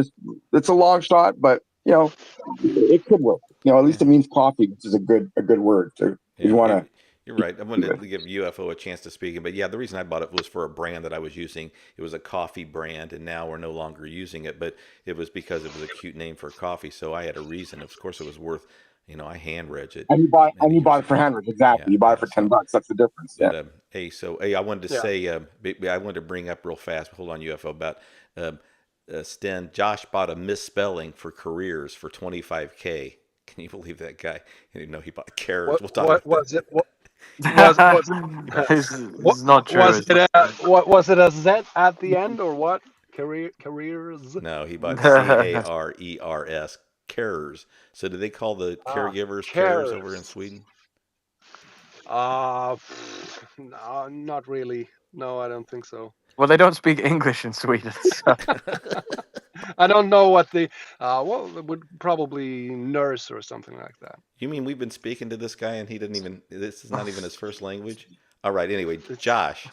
It's a long shot, but it could work. At Yeah, least it means coffee, which is a good word to if you yeah, want to you're right. I do wanted it. to give UFO a chance to speak, but yeah, the reason I bought it was for a brand that I was using. It was a coffee brand, and now we're no longer using it, but it was because it was a cute name for coffee, so I had a reason. Of course, it was worth. I hand reg it And many you years bought it ago. for handless, Yeah, exactly. You bought it yeah. for ten So bucks. That's the difference. Yeah. but hey, I wanted to Yeah. say, I wanted to bring up real fast. Hold on, UFO about um, Sten. Josh bought a misspelling for careers for 25K. Can you believe that guy? I didn't know he bought carriers. What We'll talk what about that. was it? What was what It's not true. was It's it? not true. What was it? A Z at the end, or what? Careers. No, he bought CARERS, carers. So do they call the caregivers carers over in Cares. Sweden? No, not really. No, I don't think so. Well, they don't speak English in Sweden, so. I don't know what it would probably nurse or something like that. You mean we've been speaking to this guy and he didn't even, this is not even his first language? All right, anyway, It's Josh,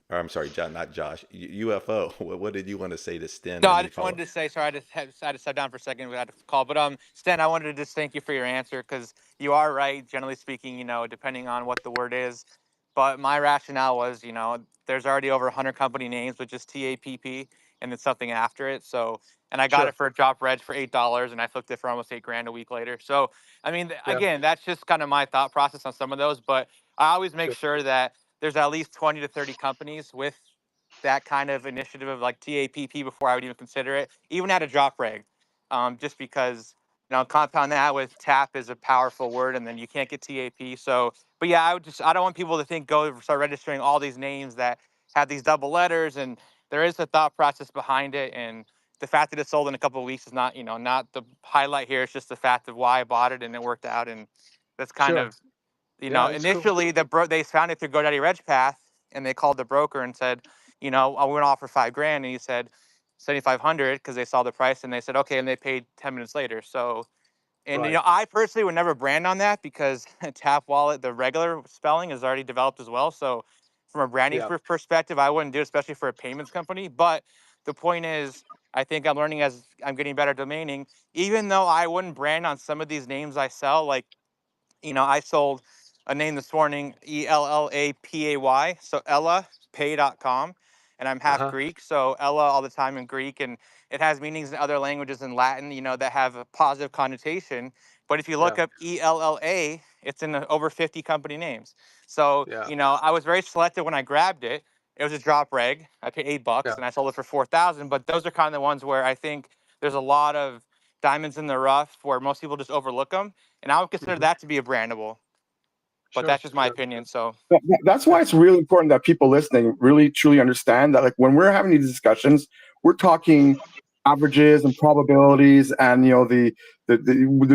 or I'm sorry, John, not Josh, UFO, what did you want to say to Sten No, when I he just wanted followed? to say sorry. I had to step down for a second. We had to call, but Stan, I wanted to just thank you for your answer because you are right. Generally speaking, depending on what the word is, but my rationale was, there's already over 100 company names with just TAPP and then something after it. So, and I got sure. it for a drop reg for $8, and I flipped it for almost $8 grand a week later. So, I mean, Yeah, again, that's just kind of my thought process on some of those. But I always make sure. sure that there's at least 20 to 30 companies with that kind of initiative of like TAPP before I would even consider it, even at a drop reg, just because compound that with tap is a powerful word, and then you can't get TAP. So, but yeah, I don't want people to think go start registering all these names that have these double letters, and there is a thought process behind it, and the fact that it sold in a couple of weeks is not not the highlight here. It's just the fact of why I bought it and it worked out, and that's kind Sure. of Yeah, it's cool. initially they found it through GoDaddy RegPath, and they called the broker and said, we're going to offer $5,000, and he said 7,500 because they saw the price, and they said okay, and they paid 10 minutes later. So And Right. I personally would never brand on that because Tap Wallet, the regular spelling, is already developed as well. So from a branding Yeah. perspective, I wouldn't do it, especially for a payments company. But the point is, I think I'm learning as I'm getting better at domaining. Even though I wouldn't brand on some of these names I sell, like I sold a name this morning, ELLAPAY, so EllaPay.com, and I'm half Uh-huh. Greek, so Ella all the time in Greek, and it has meanings in other languages in Latin, that have a positive connotation. But if you look Yeah. up ELLA, it's in over 50 company names. So, Yeah. I was very selective when I grabbed it. It was a drop reg. I paid $8 Yeah. and I sold it for 4,000. But those are kind of the ones where I think there's a lot of diamonds in the rough where most people just overlook them. And I would consider Hmm. that to be a brandable, but Sure. that's just my Sure. opinion. So That's Yeah. why it's really important that people listening really truly understand that, like, when we're having these discussions, we're talking averages and probabilities, and the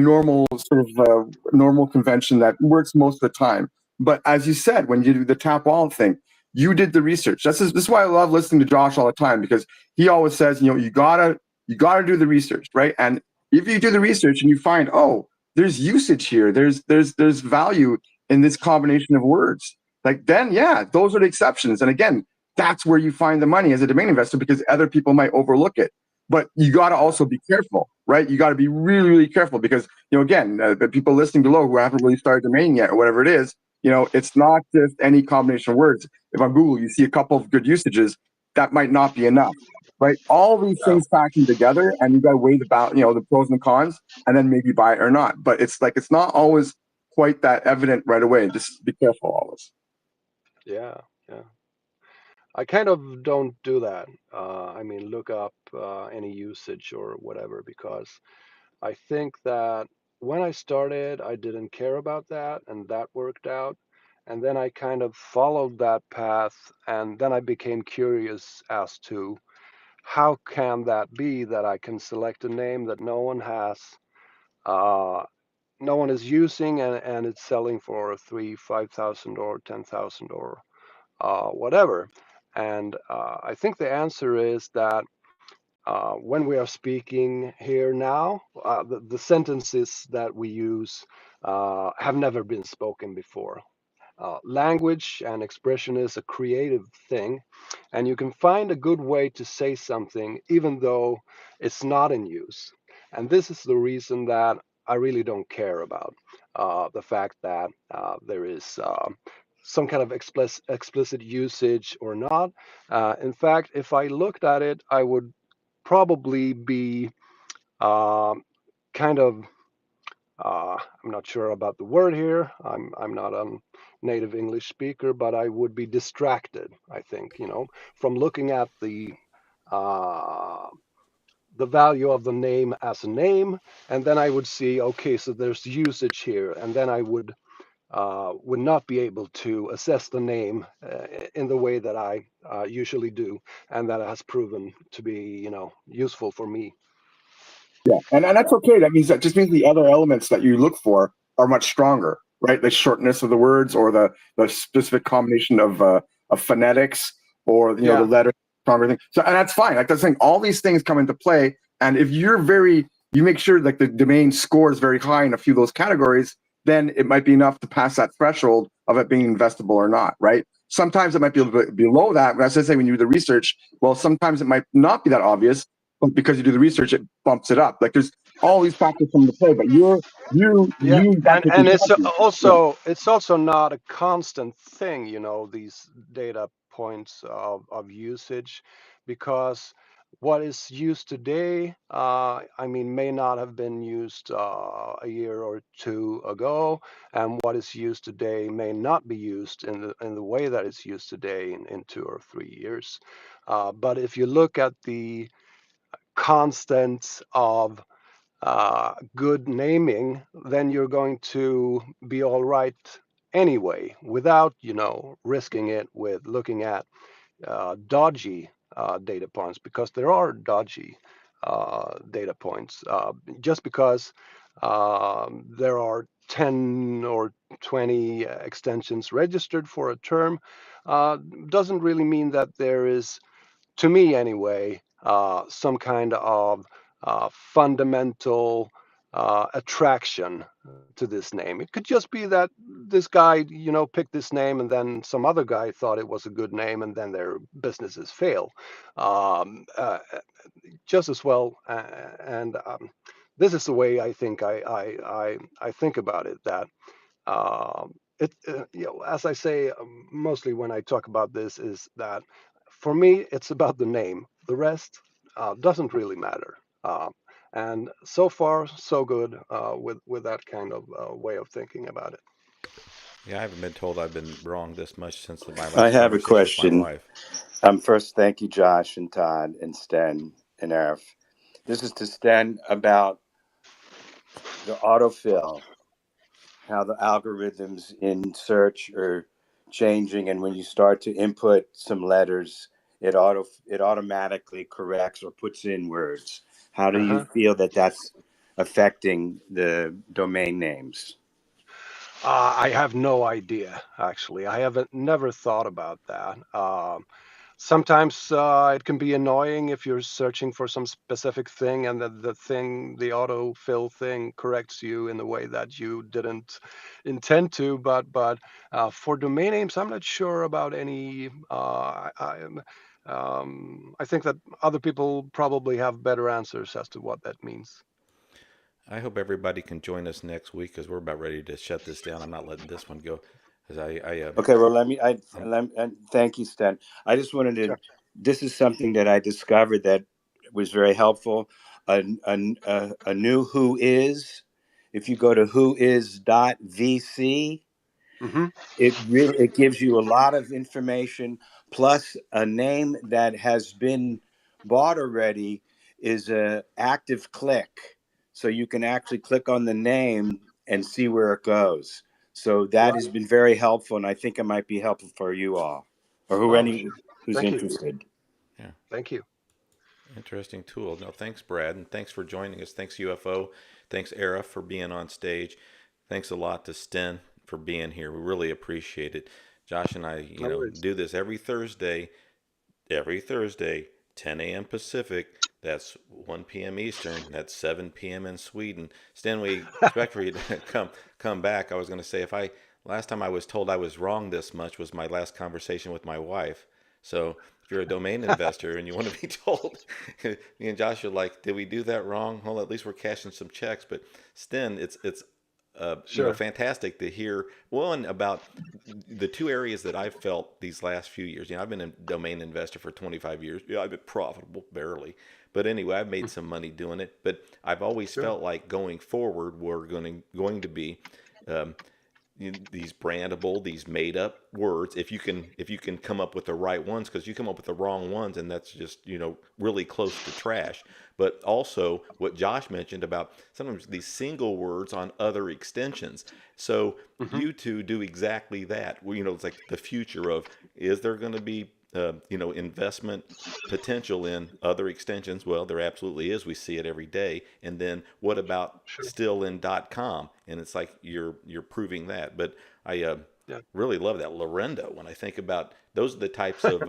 normal sort of normal convention that works most of the time. But as you said, when you do the tap wallet thing, you did the research. This is why I love listening to Josh all the time, because he always says, you gotta do the research, right? And if you do the research and you find, oh, there's usage here, there's value in this combination of words, like, then yeah, those are the exceptions. And again, that's where you find the money as a domain investor, because other people might overlook it. But you got to Yeah. also be careful, right? You got to be really, really careful, because again, the people listening below who haven't really started domaining yet or whatever it is, it's not just any combination of words. If on Google you see a couple of good usages, that might not be enough, right? All these Yeah. things factoring together, and you got to weigh the pros and cons, and then maybe buy it or not. But it's not always quite that evident right away. Just be careful always. Yeah. Yeah. I kind of don't do that. I mean, look up any usage or whatever, because I think that when I started, I didn't care about that, and that worked out. And then I kind of followed that path, and then I became curious as to how can that be that I can select a name that no one has, uh, no one is using, and it's selling for 5,000 or 10,000 or whatever. And I think the answer is that when we are speaking here now, the sentences that we use have never been spoken before. Language and expression is a creative thing, and you can find a good way to say something even though it's not in use. And this is the reason that I really don't care about the fact that there is some kind of explicit usage or not. In fact, if I looked at it, I would probably be kind of I'm not sure about the word here. I'm not a native English speaker, but I would be distracted, I think, from looking at uh, the value of the name as a name, and then I would see, okay, so there's usage here, and then I would not be able to assess the name in the way that I usually do, and that has proven to be, useful for me. Yeah, and that's okay. That just means the other elements that you look for are much stronger, right? The shortness of the words, or the specific combination of phonetics, or the Yeah, letter stronger thing. So, and that's fine. Like, that's saying all these things come into play. And if you make sure like the domain scores very high in a few of those categories, then it might be enough to pass that threshold of it being investable or not, right? Sometimes it might be a little bit below that. As I say, when you do the research, well, sometimes it might not be that obvious, but because you do the research, it bumps it up. Like, there's all these factors come into play, but yeah, that's what and you're it's talking. Yeah, also not a constant thing, these data points of usage, because what is used today, I mean, may not have been used a year or two ago, and what is used today may not be used in the way that it's used today in 2 or 3 years. But if you look at the constants of good naming, then you're going to be all right anyway, without risking it with looking at dodgy data points, because there are dodgy data points. Just because there are 10 or 20 extensions registered for a term doesn't really mean that there is, to me anyway, some kind of fundamental attraction to this name. It could just be that this guy, picked this name, and then some other guy thought it was a good name, and then their businesses fail. Um, uh, just as well, and this is the way I think I think about it. That as I say, mostly when I talk about this, is that for me it's about the name. The rest doesn't really matter. And so far, so good with that kind of way of thinking about it. Yeah, I haven't been told I've been wrong this much since my I last have a conversation with my question. wife. First, thank you, Josh and Todd and Sten and Arif. This is to Sten about the autofill, how the algorithms in search are changing, and when you start to input some letters, it automatically corrects or puts in words. How do you Uh-huh. feel that that's affecting the domain names? I have no idea, actually. I haven't never thought about that. Sometimes it can be annoying if you're searching for some specific thing, and the autofill thing corrects you in a way that you didn't intend to. But for domain names, I'm not sure about any. I think that other people probably have better answers as to what that means. I hope everybody can join us next week because we're about ready to shut this down. I'm not letting this one go because Okay, well, I'm thank you, Stan. I just wanted to. Sure. This is something that I discovered that was very helpful. A new whois. If you go to whois.vc, Hmm. it gives you a lot of information. Plus, a name that has been bought already is a active click, so you can actually click on the name and see where it goes. So that has Right. been very helpful, and I think it might be helpful for you all, or Oh, sure. who's Thank you. interested. yeah. Thank you. Interesting tool. No, thanks, Brad, and thanks for joining us. Thanks, UFO. Thanks, Era, for being on stage. Thanks a lot to Sten for being here. We really appreciate it. Josh and I, No worries. do this every Thursday, 10 a.m. Pacific. That's 1 p.m. Eastern. That's 7 p.m. in Sweden. Sten, we expect for you to come back. I was going to say, if I last time I was told I was wrong this much was my last conversation with my wife. So if you're a domain investor and you want to be told, me and Josh are like, did we do that wrong? Well, at least we're cashing some checks. But Sten, it's Sure. fantastic to hear one about the two areas that I've felt these last few years. I've been a domain investor for 25 years. Yeah, I've been profitable, barely. But anyway, I've made some money doing it. But I've always Sure. felt like going forward, we're going to be um, these brandable, these made up words. If you can come up with the right ones, because you come up with the wrong ones, and that's just really close to trash. But also what Josh mentioned about sometimes these single words on other extensions. So Hmm. you two do exactly that. Well, it's like the future of, is there going to be investment potential in other extensions? Well, there absolutely is. We see it every day. And then what about Sure. still in .com? And it's like you're proving that. But I Yeah. really love that Lorendo. When I think about those are the types of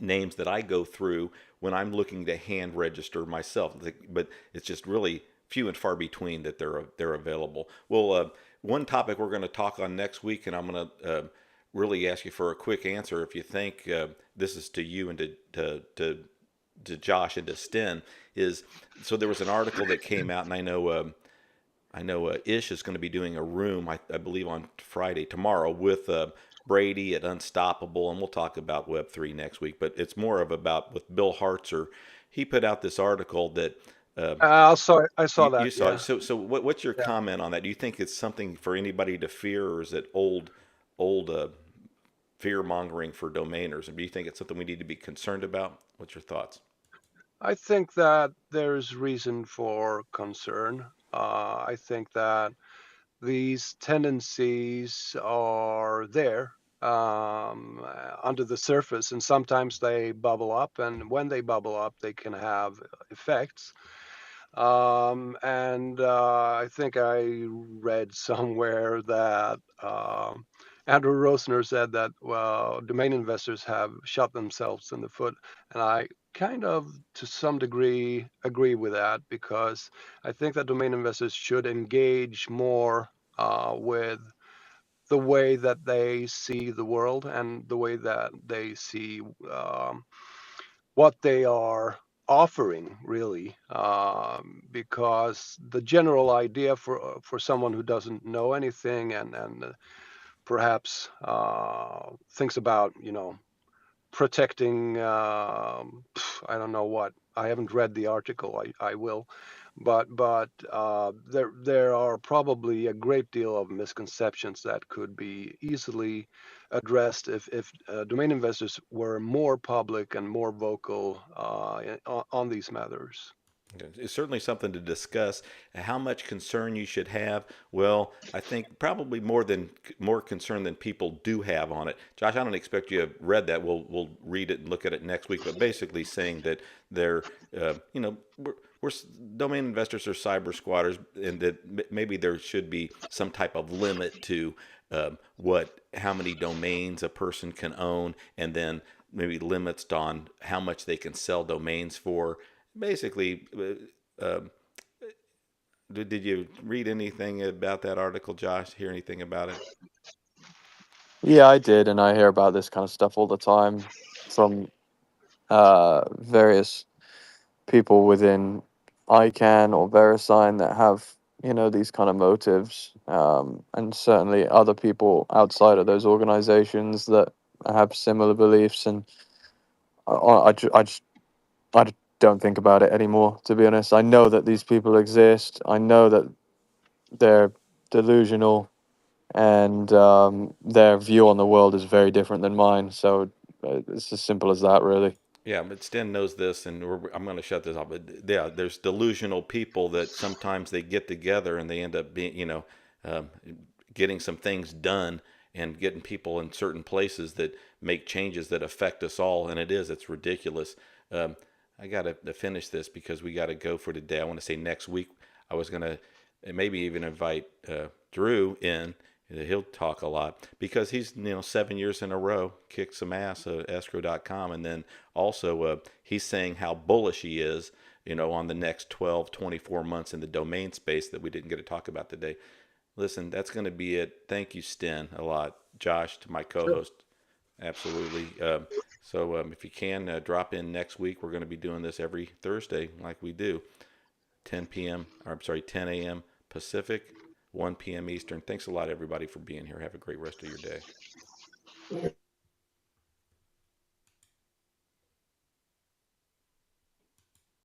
names that I go through when I'm looking to hand register myself. But it's just really few and far between that they're available. Well, one topic we're going to talk on next week, and I'm going to really ask you for a quick answer. If you think this is to you and to Josh and to Sten, is so there was an article that came out, and I know Ish is going to be doing a room, I believe, on Friday, tomorrow, with Brady at Unstoppable, and we'll talk about Web3 next week. But it's more of about with Bill Hartzer. He put out this article that I saw you that. saw. Yeah. So what's your Yeah. comment on that? Do you think it's something for anybody to fear, or is it old fear mongering for domainers? And do you think it's something we need to be concerned about? What's your thoughts? I think that there's reason for concern. I think that these tendencies are there under the surface, and sometimes they bubble up. And when they bubble up, they can have effects. And I think I read somewhere that Andrew Rosner said that, well, domain investors have shot themselves in the foot. And I kind of, to some degree, agree with that, because I think that domain investors should engage more with the way that they see the world and the way that they see what they are offering, really, because the general idea for someone who doesn't know anything and perhaps thinks about, protecting, I don't know what. I haven't read the article. I will, but there are probably a great deal of misconceptions that could be easily addressed if domain investors were more public and more vocal on these matters. It's certainly something to discuss. How much concern you should have? Well, I think probably more concern than people do have on it. Josh, I don't expect you to have read that. We'll read it and look at it next week. But basically, saying that they're we're domain investors are cyber squatters, and that maybe there should be some type of limit to how many domains a person can own, and then maybe limits on how much they can sell domains for. Basically, did you read anything about that article, Josh? Hear anything about it? Yeah, I did, and I hear about this kind of stuff all the time from various people within ICANN or VeriSign that have, these kind of motives, and certainly other people outside of those organizations that have similar beliefs. And I don't think about it anymore, to be honest. I know that these people exist. I know that they're delusional, and their view on the world is very different than mine. So it's as simple as that, really. Yeah, but Sten knows this, and I'm going to shut this off. But yeah, there's delusional people that sometimes they get together and they end up being, um, getting some things done and getting people in certain places that make changes that affect us all. And it's ridiculous. I got to finish this because we got to go for today. I want to say next week I was going to maybe even invite Drew in. He'll talk a lot because he's 7 years in a row kicked some ass at escrow.com, and then also he's saying how bullish he is on the next 12 24 months in the domain space that we didn't get to talk about today. Listen, that's going to be it. Thank you, Sten, a lot. Josh, to my Sure. co-host, absolutely. If you can drop in next week, we're going to be doing this every Thursday like we do. 10 p.m. or I'm sorry, 10 a.m. Pacific, 1 p.m. Eastern. Thanks a lot, everybody, for being here. Have a great rest of your day.